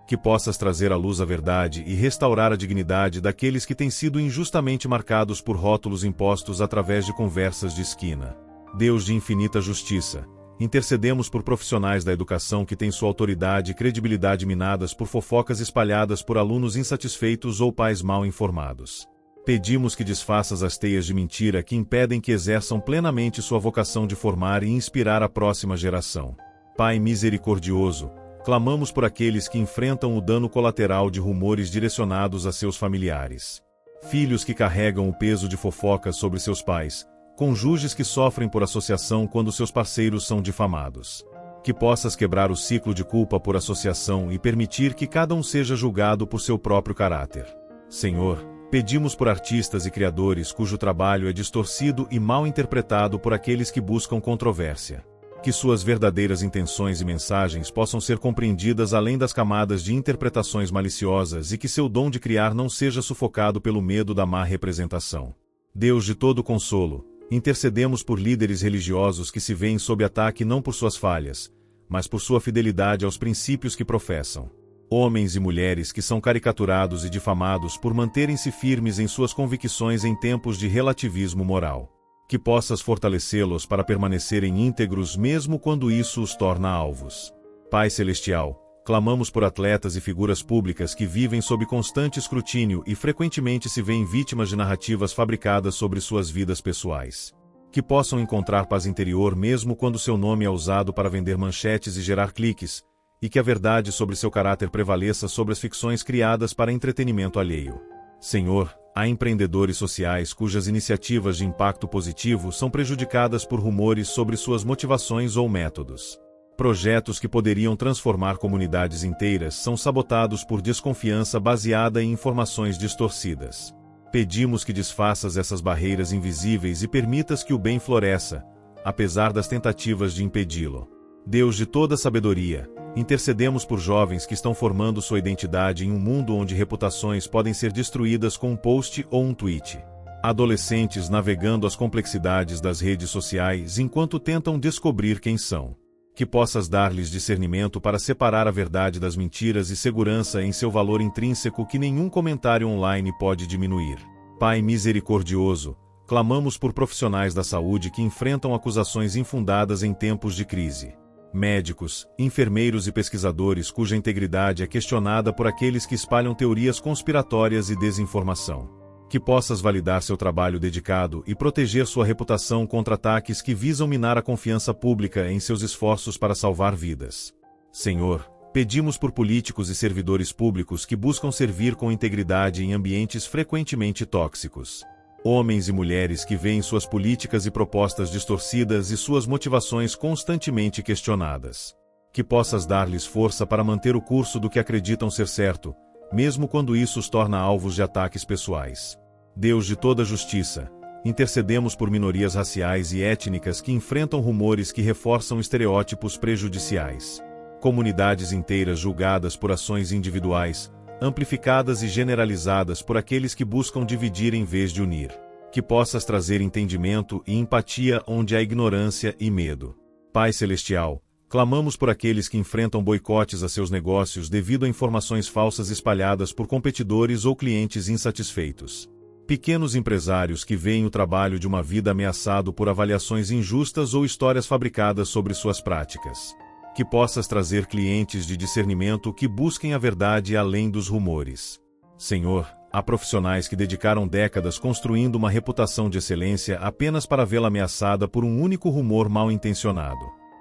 Que possas trazer à luz a verdade e restaurar a dignidade daqueles que têm sido injustamente marcados por rótulos impostos através de conversas de esquina. Deus de infinita justiça, intercedemos por profissionais da educação que têm sua autoridade e credibilidade minadas por fofocas espalhadas por alunos insatisfeitos ou pais mal informados. Pedimos que desfaças as teias de mentira que impedem que exerçam plenamente sua vocação de formar e inspirar a próxima geração. Pai misericordioso, clamamos por aqueles que enfrentam o dano colateral de rumores direcionados a seus familiares. Filhos que carregam o peso de fofocas sobre seus pais, cônjuges que sofrem por associação quando seus parceiros são difamados. Que possas quebrar o ciclo de culpa por associação e permitir que cada um seja julgado por seu próprio caráter. Senhor, pedimos por artistas e criadores cujo trabalho é distorcido e mal interpretado por aqueles que buscam controvérsia. Que suas verdadeiras intenções e mensagens possam ser compreendidas além das camadas de interpretações maliciosas e que seu dom de criar não seja sufocado pelo medo da má representação. Deus de todo consolo, intercedemos por líderes religiosos que se veem sob ataque não por suas falhas, mas por sua fidelidade aos princípios que professam. Homens e mulheres que são caricaturados e difamados por manterem-se firmes em suas convicções em tempos de relativismo moral. Que possas fortalecê-los para permanecerem íntegros mesmo quando isso os torna alvos. Pai Celestial, clamamos por atletas e figuras públicas que vivem sob constante escrutínio e frequentemente se veem vítimas de narrativas fabricadas sobre suas vidas pessoais. Que possam encontrar paz interior mesmo quando seu nome é usado para vender manchetes e gerar cliques, e que a verdade sobre seu caráter prevaleça sobre as ficções criadas para entretenimento alheio. Senhor, há empreendedores sociais cujas iniciativas de impacto positivo são prejudicadas por rumores sobre suas motivações ou métodos. Projetos que poderiam transformar comunidades inteiras são sabotados por desconfiança baseada em informações distorcidas. Pedimos que desfaças essas barreiras invisíveis e permitas que o bem floresça, apesar das tentativas de impedi-lo. Deus de toda sabedoria, intercedemos por jovens que estão formando sua identidade em um mundo onde reputações podem ser destruídas com um post ou um tweet. Adolescentes navegando as complexidades das redes sociais enquanto tentam descobrir quem são. Que possas dar-lhes discernimento para separar a verdade das mentiras e segurança em seu valor intrínseco que nenhum comentário online pode diminuir. Pai misericordioso, clamamos por profissionais da saúde que enfrentam acusações infundadas em tempos de crise. Médicos, enfermeiros e pesquisadores cuja integridade é questionada por aqueles que espalham teorias conspiratórias e desinformação. Que possas validar seu trabalho dedicado e proteger sua reputação contra ataques que visam minar a confiança pública em seus esforços para salvar vidas. Senhor, pedimos por políticos e servidores públicos que buscam servir com integridade em ambientes frequentemente tóxicos. Homens e mulheres que veem suas políticas e propostas distorcidas e suas motivações constantemente questionadas. Que possas dar-lhes força para manter o curso do que acreditam ser certo, mesmo quando isso os torna alvos de ataques pessoais. Deus de toda justiça, intercedemos por minorias raciais e étnicas que enfrentam rumores que reforçam estereótipos prejudiciais. Comunidades inteiras julgadas por ações individuais, amplificadas e generalizadas por aqueles que buscam dividir em vez de unir. Que possas trazer entendimento e empatia onde há ignorância e medo. Pai Celestial, clamamos por aqueles que enfrentam boicotes a seus negócios devido a informações falsas espalhadas por competidores ou clientes insatisfeitos. Pequenos empresários que veem o trabalho de uma vida ameaçado por avaliações injustas ou histórias fabricadas sobre suas práticas. Que possas trazer clientes de discernimento que busquem a verdade além dos rumores. Senhor, há profissionais que dedicaram décadas construindo uma reputação de excelência apenas para vê-la ameaçada por um único rumor mal intencionado.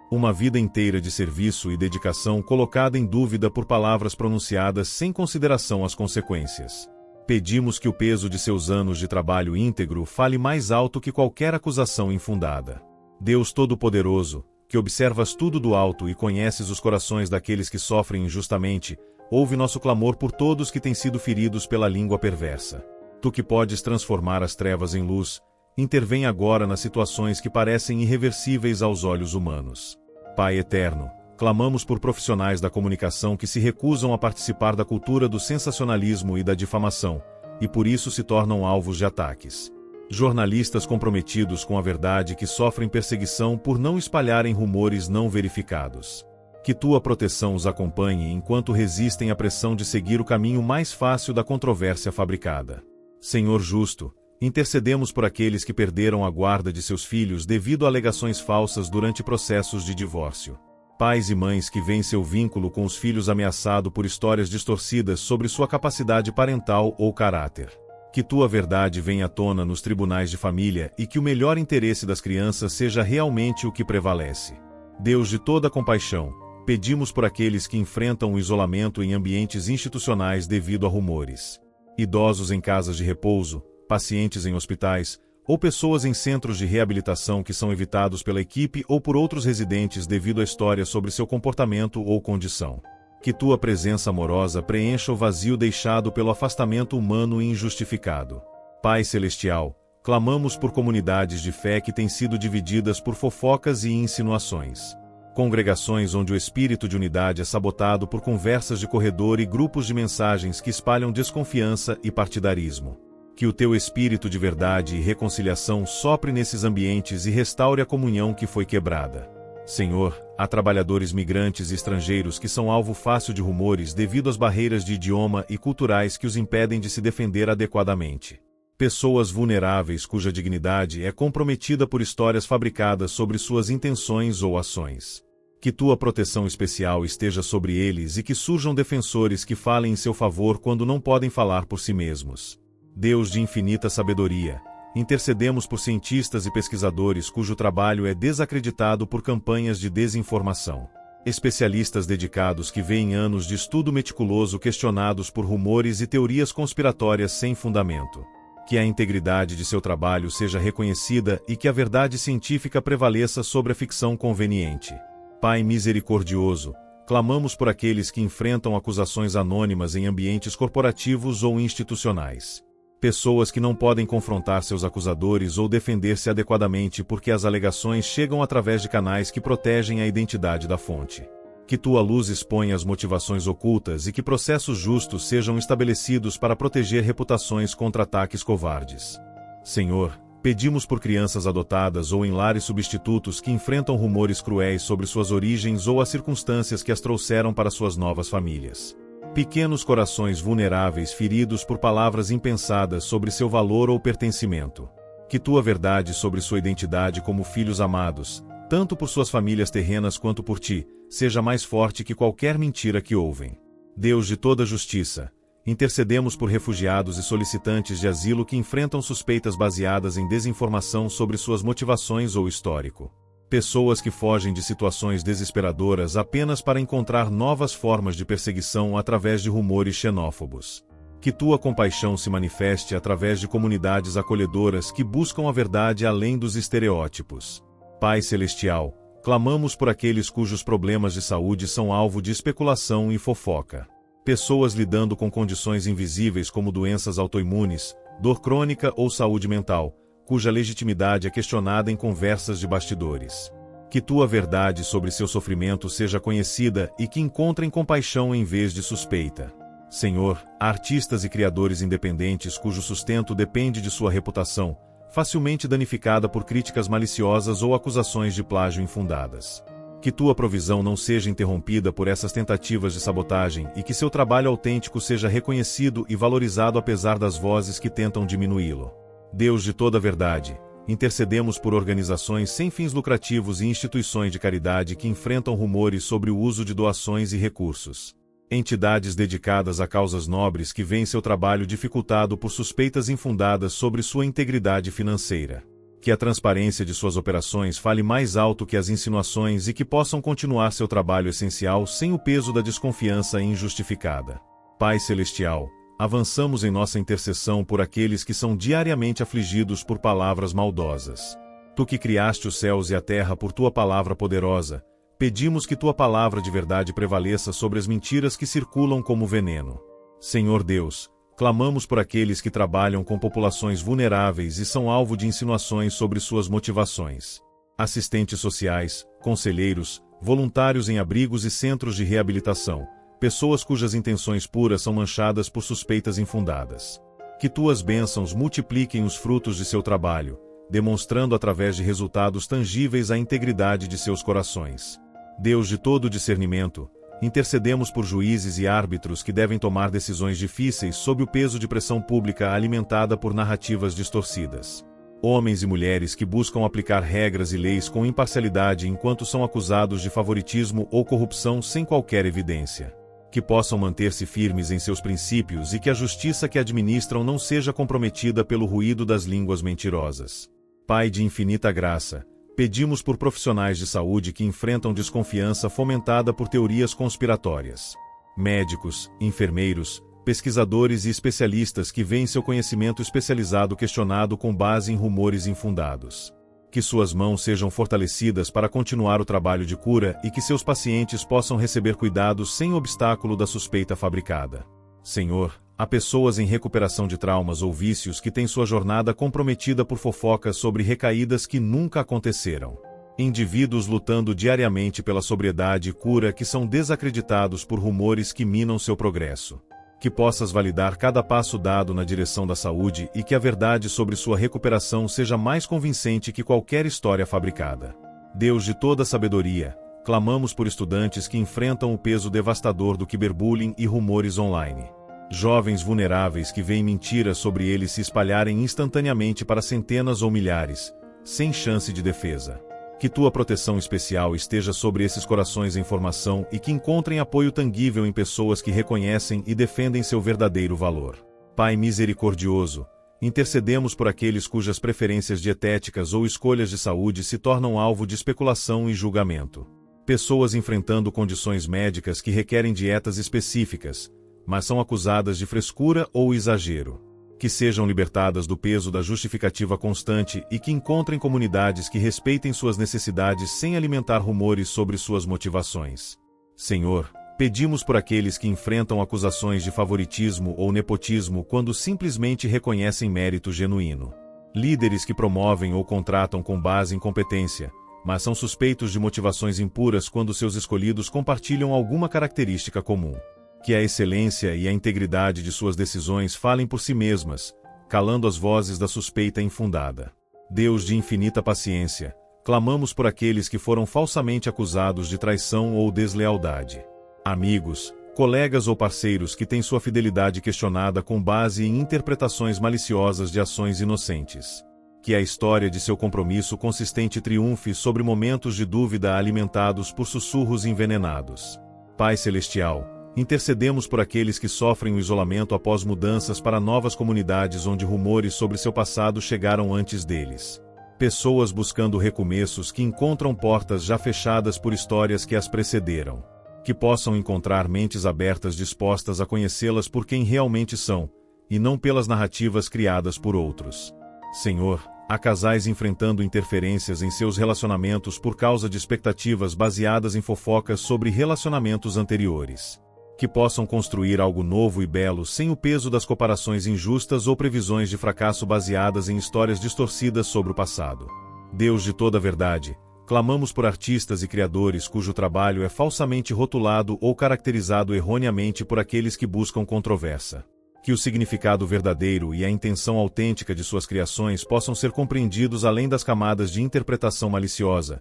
Uma vida inteira de serviço e dedicação colocada em dúvida por palavras pronunciadas sem consideração às consequências. Pedimos que o peso de seus anos de trabalho íntegro fale mais alto que qualquer acusação infundada. Deus Todo-Poderoso, que observas tudo do alto e conheces os corações daqueles que sofrem injustamente, ouve nosso clamor por todos que têm sido feridos pela língua perversa. Tu que podes transformar as trevas em luz, intervém agora nas situações que parecem irreversíveis aos olhos humanos. Pai eterno, clamamos por profissionais da comunicação que se recusam a participar da cultura do sensacionalismo e da difamação, e por isso se tornam alvos de ataques. Jornalistas comprometidos com a verdade que sofrem perseguição por não espalharem rumores não verificados. Que tua proteção os acompanhe enquanto resistem à pressão de seguir o caminho mais fácil da controvérsia fabricada. Senhor justo, intercedemos por aqueles que perderam a guarda de seus filhos devido a alegações falsas durante processos de divórcio. Pais e mães que veem seu vínculo com os filhos ameaçado por histórias distorcidas sobre sua capacidade parental ou caráter. Que tua verdade venha à tona nos tribunais de família e que o melhor interesse das crianças seja realmente o que prevalece. Deus de toda compaixão, pedimos por aqueles que enfrentam o isolamento em ambientes institucionais devido a rumores. Idosos em casas de repouso, pacientes em hospitais, ou pessoas em centros de reabilitação que são evitados pela equipe ou por outros residentes devido a histórias sobre seu comportamento ou condição. Que tua presença amorosa preencha o vazio deixado pelo afastamento humano e injustificado. Pai Celestial, clamamos por comunidades de fé que têm sido divididas por fofocas e insinuações. Congregações onde o espírito de unidade é sabotado por conversas de corredor e grupos de mensagens que espalham desconfiança e partidarismo. Que o teu espírito de verdade e reconciliação sopre nesses ambientes e restaure a comunhão que foi quebrada. Senhor, há trabalhadores migrantes e estrangeiros que são alvo fácil de rumores devido às barreiras de idioma e culturais que os impedem de se defender adequadamente. Pessoas vulneráveis cuja dignidade é comprometida por histórias fabricadas sobre suas intenções ou ações. Que tua proteção especial esteja sobre eles e que surjam defensores que falem em seu favor quando não podem falar por si mesmos. Deus de infinita sabedoria, intercedemos por cientistas e pesquisadores cujo trabalho é desacreditado por campanhas de desinformação. Especialistas dedicados que veem anos de estudo meticuloso questionados por rumores e teorias conspiratórias sem fundamento. Que a integridade de seu trabalho seja reconhecida e que a verdade científica prevaleça sobre a ficção conveniente. Pai misericordioso, clamamos por aqueles que enfrentam acusações anônimas em ambientes corporativos ou institucionais. Pessoas que não podem confrontar seus acusadores ou defender-se adequadamente porque as alegações chegam através de canais que protegem a identidade da fonte. Que tua luz exponha as motivações ocultas e que processos justos sejam estabelecidos para proteger reputações contra ataques covardes. Senhor, pedimos por crianças adotadas ou em lares substitutos que enfrentam rumores cruéis sobre suas origens ou as circunstâncias que as trouxeram para suas novas famílias. Pequenos corações vulneráveis feridos por palavras impensadas sobre seu valor ou pertencimento. Que tua verdade sobre sua identidade como filhos amados, tanto por suas famílias terrenas quanto por ti, seja mais forte que qualquer mentira que ouvem. Deus de toda justiça, intercedemos por refugiados e solicitantes de asilo que enfrentam suspeitas baseadas em desinformação sobre suas motivações ou histórico. Pessoas que fogem de situações desesperadoras apenas para encontrar novas formas de perseguição através de rumores xenófobos. Que tua compaixão se manifeste através de comunidades acolhedoras que buscam a verdade além dos estereótipos. Pai Celestial, clamamos por aqueles cujos problemas de saúde são alvo de especulação e fofoca. Pessoas lidando com condições invisíveis como doenças autoimunes, dor crônica ou saúde mental, cuja legitimidade é questionada em conversas de bastidores. Que tua verdade sobre seu sofrimento seja conhecida e que encontrem compaixão em vez de suspeita. Senhor, há artistas e criadores independentes cujo sustento depende de sua reputação, facilmente danificada por críticas maliciosas ou acusações de plágio infundadas. Que tua provisão não seja interrompida por essas tentativas de sabotagem e que seu trabalho autêntico seja reconhecido e valorizado apesar das vozes que tentam diminuí-lo. Deus de toda a verdade, intercedemos por organizações sem fins lucrativos e instituições de caridade que enfrentam rumores sobre o uso de doações e recursos. Entidades dedicadas a causas nobres que veem seu trabalho dificultado por suspeitas infundadas sobre sua integridade financeira. Que a transparência de suas operações fale mais alto que as insinuações e que possam continuar seu trabalho essencial sem o peso da desconfiança injustificada. Pai Celestial, avançamos em nossa intercessão por aqueles que são diariamente afligidos por palavras maldosas. Tu que criaste os céus e a terra por tua palavra poderosa, pedimos que tua palavra de verdade prevaleça sobre as mentiras que circulam como veneno. Senhor Deus, clamamos por aqueles que trabalham com populações vulneráveis e são alvo de insinuações sobre suas motivações. Assistentes sociais, conselheiros, voluntários em abrigos e centros de reabilitação, pessoas cujas intenções puras são manchadas por suspeitas infundadas. Que tuas bênçãos multipliquem os frutos de seu trabalho, demonstrando através de resultados tangíveis a integridade de seus corações. Deus de todo discernimento, intercedemos por juízes e árbitros que devem tomar decisões difíceis sob o peso de pressão pública alimentada por narrativas distorcidas. Homens e mulheres que buscam aplicar regras e leis com imparcialidade enquanto são acusados de favoritismo ou corrupção sem qualquer evidência. Que possam manter-se firmes em seus princípios e que a justiça que administram não seja comprometida pelo ruído das línguas mentirosas. Pai de infinita graça, pedimos por profissionais de saúde que enfrentam desconfiança fomentada por teorias conspiratórias. Médicos, enfermeiros, pesquisadores e especialistas que veem seu conhecimento especializado questionado com base em rumores infundados. Que suas mãos sejam fortalecidas para continuar o trabalho de cura e que seus pacientes possam receber cuidados sem obstáculo da suspeita fabricada. Senhor, há pessoas em recuperação de traumas ou vícios que têm sua jornada comprometida por fofocas sobre recaídas que nunca aconteceram. Indivíduos lutando diariamente pela sobriedade e cura que são desacreditados por rumores que minam seu progresso. Que possas validar cada passo dado na direção da saúde e que a verdade sobre sua recuperação seja mais convincente que qualquer história fabricada. Deus de toda sabedoria, clamamos por estudantes que enfrentam o peso devastador do cyberbullying e rumores online. Jovens vulneráveis que veem mentiras sobre eles se espalharem instantaneamente para centenas ou milhares, sem chance de defesa. Que tua proteção especial esteja sobre esses corações em formação e que encontrem apoio tangível em pessoas que reconhecem e defendem seu verdadeiro valor. Pai misericordioso, intercedemos por aqueles cujas preferências dietéticas ou escolhas de saúde se tornam alvo de especulação e julgamento. Pessoas enfrentando condições médicas que requerem dietas específicas, mas são acusadas de frescura ou exagero. Que sejam libertadas do peso da justificativa constante e que encontrem comunidades que respeitem suas necessidades sem alimentar rumores sobre suas motivações. Senhor, pedimos por aqueles que enfrentam acusações de favoritismo ou nepotismo quando simplesmente reconhecem mérito genuíno. Líderes que promovem ou contratam com base em competência, mas são suspeitos de motivações impuras quando seus escolhidos compartilham alguma característica comum. Que a excelência e a integridade de suas decisões falem por si mesmas, calando as vozes da suspeita infundada. Deus de infinita paciência, clamamos por aqueles que foram falsamente acusados de traição ou deslealdade. Amigos, colegas ou parceiros que têm sua fidelidade questionada com base em interpretações maliciosas de ações inocentes. Que a história de seu compromisso consistente triunfe sobre momentos de dúvida alimentados por sussurros envenenados. Pai Celestial, intercedemos por aqueles que sofrem o isolamento após mudanças para novas comunidades onde rumores sobre seu passado chegaram antes deles. Pessoas buscando recomeços que encontram portas já fechadas por histórias que as precederam. Que possam encontrar mentes abertas dispostas a conhecê-las por quem realmente são, e não pelas narrativas criadas por outros. Senhor, há casais enfrentando interferências em seus relacionamentos por causa de expectativas baseadas em fofocas sobre relacionamentos anteriores. Que possam construir algo novo e belo sem o peso das comparações injustas ou previsões de fracasso baseadas em histórias distorcidas sobre o passado. Deus de toda a verdade, clamamos por artistas e criadores cujo trabalho é falsamente rotulado ou caracterizado erroneamente por aqueles que buscam controvérsia. Que o significado verdadeiro e a intenção autêntica de suas criações possam ser compreendidos além das camadas de interpretação maliciosa,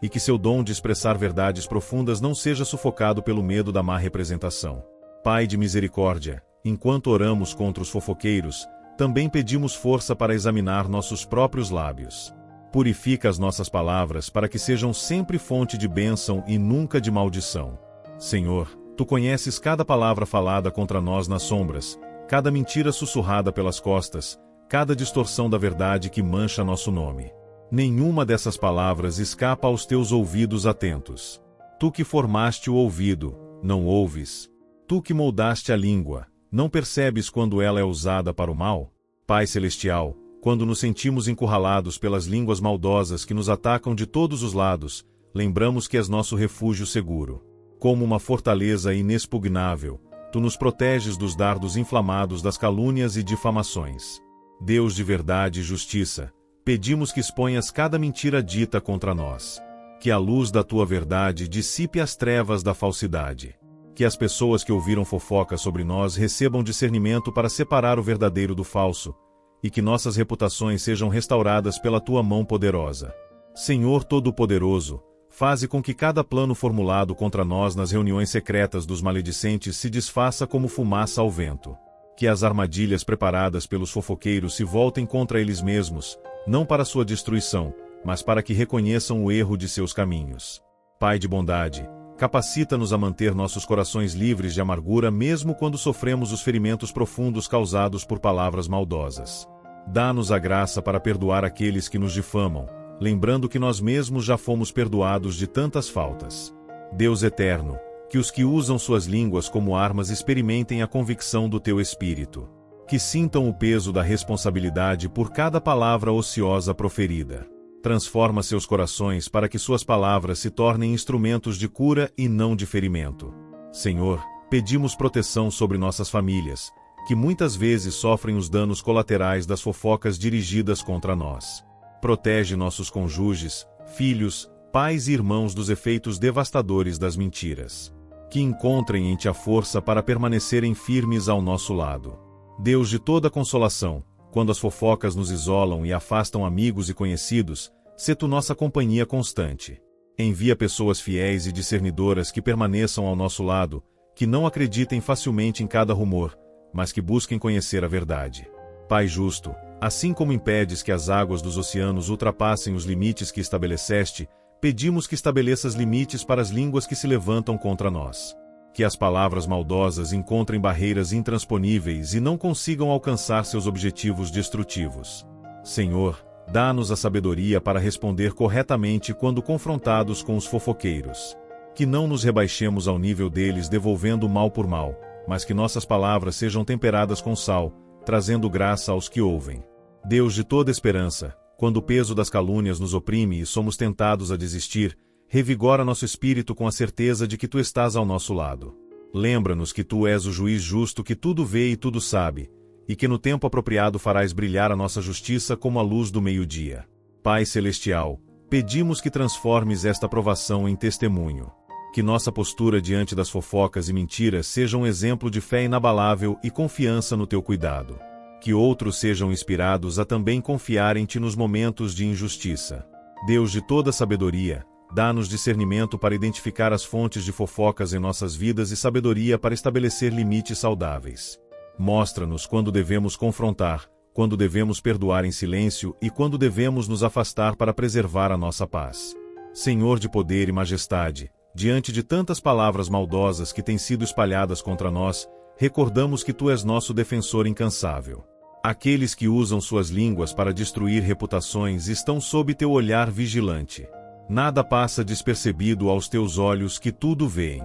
e que seu dom de expressar verdades profundas não seja sufocado pelo medo da má representação. Pai de misericórdia, enquanto oramos contra os fofoqueiros, também pedimos força para examinar nossos próprios lábios. Purifica as nossas palavras para que sejam sempre fonte de bênção e nunca de maldição. Senhor, Tu conheces cada palavra falada contra nós nas sombras, cada mentira sussurrada pelas costas, cada distorção da verdade que mancha nosso nome. Nenhuma dessas palavras escapa aos teus ouvidos atentos. Tu que formaste o ouvido, não ouves? Tu que moldaste a língua, não percebes quando ela é usada para o mal? Pai Celestial, quando nos sentimos encurralados pelas línguas maldosas que nos atacam de todos os lados, lembramos que és nosso refúgio seguro. Como uma fortaleza inexpugnável, Tu nos proteges dos dardos inflamados das calúnias e difamações. Deus de verdade e justiça, pedimos que exponhas cada mentira dita contra nós. Que a luz da Tua verdade dissipe as trevas da falsidade. Que as pessoas que ouviram fofoca sobre nós recebam discernimento para separar o verdadeiro do falso, e que nossas reputações sejam restauradas pela Tua mão poderosa. Senhor Todo-Poderoso, faze com que cada plano formulado contra nós nas reuniões secretas dos maledicentes se desfaça como fumaça ao vento. Que as armadilhas preparadas pelos fofoqueiros se voltem contra eles mesmos, não para sua destruição, mas para que reconheçam o erro de seus caminhos. Pai de bondade, capacita-nos a manter nossos corações livres de amargura mesmo quando sofremos os ferimentos profundos causados por palavras maldosas. Dá-nos a graça para perdoar aqueles que nos difamam, lembrando que nós mesmos já fomos perdoados de tantas faltas. Deus eterno, que os que usam suas línguas como armas experimentem a convicção do Teu Espírito. Que sintam o peso da responsabilidade por cada palavra ociosa proferida. Transforma seus corações para que suas palavras se tornem instrumentos de cura e não de ferimento. Senhor, pedimos proteção sobre nossas famílias, que muitas vezes sofrem os danos colaterais das fofocas dirigidas contra nós. Protege nossos cônjuges, filhos, pais e irmãos dos efeitos devastadores das mentiras. Que encontrem em Ti a força para permanecerem firmes ao nosso lado. Deus de toda consolação, quando as fofocas nos isolam e afastam amigos e conhecidos, sê tu nossa companhia constante. Envia pessoas fiéis e discernidoras que permaneçam ao nosso lado, que não acreditem facilmente em cada rumor, mas que busquem conhecer a verdade. Pai justo, assim como impedes que as águas dos oceanos ultrapassem os limites que estabeleceste, pedimos que estabeleças limites para as línguas que se levantam contra nós. Que as palavras maldosas encontrem barreiras intransponíveis e não consigam alcançar seus objetivos destrutivos. Senhor, dá-nos a sabedoria para responder corretamente quando confrontados com os fofoqueiros. Que não nos rebaixemos ao nível deles devolvendo mal por mal, mas que nossas palavras sejam temperadas com sal, trazendo graça aos que ouvem. Deus de toda esperança, quando o peso das calúnias nos oprime e somos tentados a desistir, revigora nosso espírito com a certeza de que tu estás ao nosso lado. Lembra-nos que tu és o juiz justo que tudo vê e tudo sabe, e que no tempo apropriado farás brilhar a nossa justiça como a luz do meio-dia. Pai Celestial, pedimos que transformes esta provação em testemunho. Que nossa postura diante das fofocas e mentiras seja um exemplo de fé inabalável e confiança no teu cuidado. Que outros sejam inspirados a também confiar em ti nos momentos de injustiça. Deus de toda sabedoria, dá-nos discernimento para identificar as fontes de fofocas em nossas vidas e sabedoria para estabelecer limites saudáveis. Mostra-nos quando devemos confrontar, quando devemos perdoar em silêncio e quando devemos nos afastar para preservar a nossa paz. Senhor de poder e majestade, diante de tantas palavras maldosas que têm sido espalhadas contra nós, recordamos que tu és nosso defensor incansável. Aqueles que usam suas línguas para destruir reputações estão sob teu olhar vigilante. Nada passa despercebido aos teus olhos que tudo veem.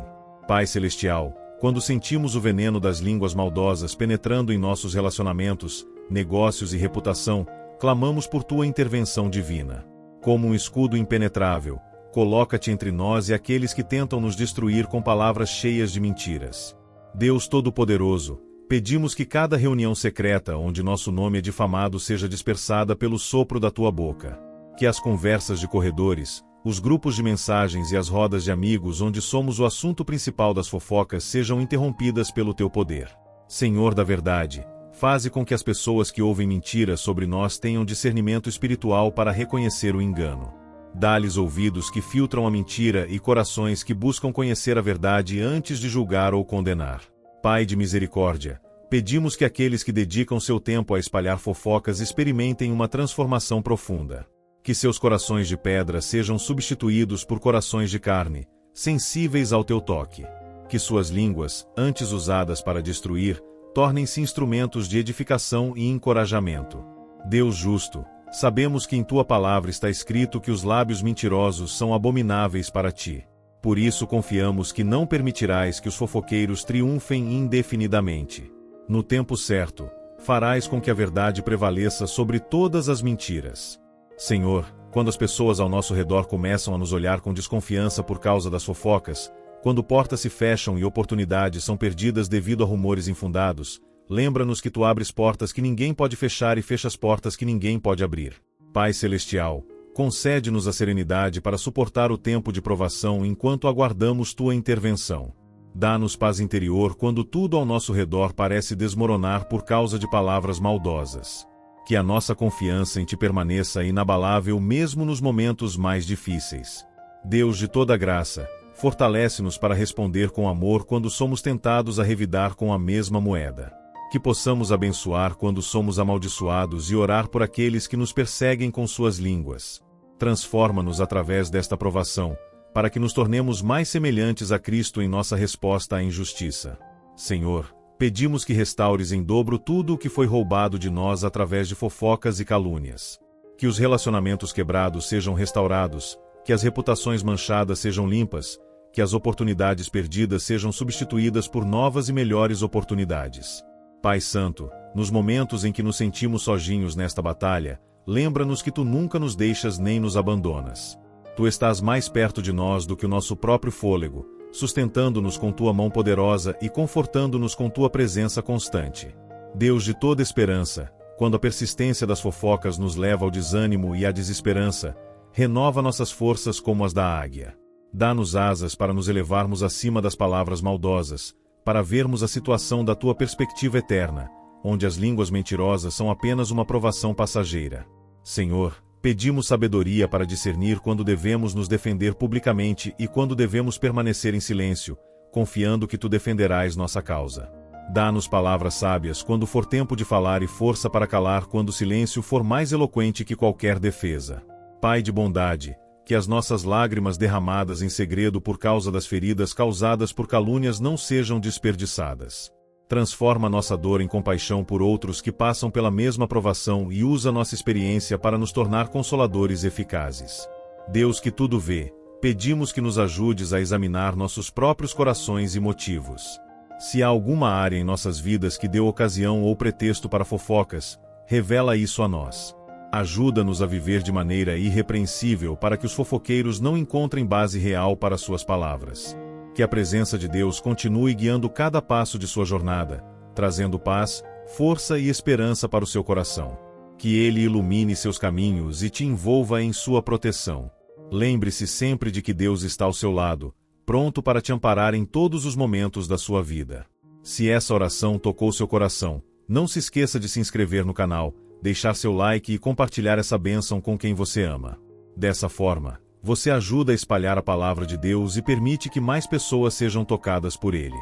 Pai Celestial, quando sentimos o veneno das línguas maldosas penetrando em nossos relacionamentos, negócios e reputação, clamamos por tua intervenção divina. Como um escudo impenetrável, coloca-te entre nós e aqueles que tentam nos destruir com palavras cheias de mentiras. Deus Todo-Poderoso, pedimos que cada reunião secreta onde nosso nome é difamado seja dispersada pelo sopro da tua boca. Que as conversas de corredores, os grupos de mensagens e as rodas de amigos onde somos o assunto principal das fofocas sejam interrompidas pelo teu poder. Senhor da verdade, faze com que as pessoas que ouvem mentiras sobre nós tenham discernimento espiritual para reconhecer o engano. Dá-lhes ouvidos que filtram a mentira e corações que buscam conhecer a verdade antes de julgar ou condenar. Pai de misericórdia, pedimos que aqueles que dedicam seu tempo a espalhar fofocas experimentem uma transformação profunda. Que seus corações de pedra sejam substituídos por corações de carne, sensíveis ao teu toque. Que suas línguas, antes usadas para destruir, tornem-se instrumentos de edificação e encorajamento. Deus justo, sabemos que em tua palavra está escrito que os lábios mentirosos são abomináveis para ti. Por isso confiamos que não permitirás que os fofoqueiros triunfem indefinidamente. No tempo certo, farás com que a verdade prevaleça sobre todas as mentiras. Senhor, quando as pessoas ao nosso redor começam a nos olhar com desconfiança por causa das fofocas, quando portas se fecham e oportunidades são perdidas devido a rumores infundados, lembra-nos que tu abres portas que ninguém pode fechar e fechas portas que ninguém pode abrir. Pai Celestial, concede-nos a serenidade para suportar o tempo de provação enquanto aguardamos tua intervenção. Dá-nos paz interior quando tudo ao nosso redor parece desmoronar por causa de palavras maldosas. Que a nossa confiança em ti permaneça inabalável mesmo nos momentos mais difíceis. Deus de toda graça, fortalece-nos para responder com amor quando somos tentados a revidar com a mesma moeda. Que possamos abençoar quando somos amaldiçoados e orar por aqueles que nos perseguem com suas línguas. Transforma-nos através desta provação, para que nos tornemos mais semelhantes a Cristo em nossa resposta à injustiça. Senhor, pedimos que restaures em dobro tudo o que foi roubado de nós através de fofocas e calúnias. Que os relacionamentos quebrados sejam restaurados, que as reputações manchadas sejam limpas, que as oportunidades perdidas sejam substituídas por novas e melhores oportunidades. Pai Santo, nos momentos em que nos sentimos sozinhos nesta batalha, lembra-nos que tu nunca nos deixas nem nos abandonas. Tu estás mais perto de nós do que o nosso próprio fôlego, sustentando-nos com tua mão poderosa e confortando-nos com tua presença constante. Deus de toda esperança, quando a persistência das fofocas nos leva ao desânimo e à desesperança, renova nossas forças como as da águia. Dá-nos asas para nos elevarmos acima das palavras maldosas, para vermos a situação da tua perspectiva eterna, onde as línguas mentirosas são apenas uma provação passageira. Senhor, Pedimos sabedoria para discernir quando devemos nos defender publicamente e quando devemos permanecer em silêncio, confiando que tu defenderás nossa causa. Dá-nos palavras sábias quando for tempo de falar e força para calar quando o silêncio for mais eloquente que qualquer defesa. Pai de bondade, que as nossas lágrimas derramadas em segredo por causa das feridas causadas por calúnias não sejam desperdiçadas. Transforma nossa dor em compaixão por outros que passam pela mesma provação e usa nossa experiência para nos tornar consoladores eficazes. Deus que tudo vê, pedimos que nos ajudes a examinar nossos próprios corações e motivos. Se há alguma área em nossas vidas que deu ocasião ou pretexto para fofocas, revela isso a nós. Ajuda-nos a viver de maneira irrepreensível para que os fofoqueiros não encontrem base real para suas palavras. Que a presença de Deus continue guiando cada passo de sua jornada, trazendo paz, força e esperança para o seu coração. Que Ele ilumine seus caminhos e te envolva em sua proteção. Lembre-se sempre de que Deus está ao seu lado, pronto para te amparar em todos os momentos da sua vida. Se essa oração tocou seu coração, não se esqueça de se inscrever no canal, deixar seu like e compartilhar essa bênção com quem você ama. Dessa forma, você ajuda a espalhar a palavra de Deus e permite que mais pessoas sejam tocadas por Ele.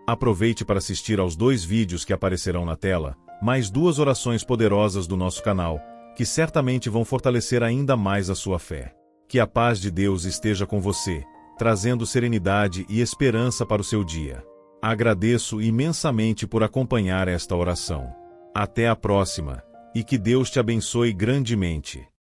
Aproveite para assistir aos 2 vídeos que aparecerão na tela, mais 2 orações poderosas do nosso canal, que certamente vão fortalecer ainda mais a sua fé. Que a paz de Deus esteja com você, trazendo serenidade e esperança para o seu dia. Agradeço imensamente por acompanhar esta oração. Até a próxima, e que Deus te abençoe grandemente.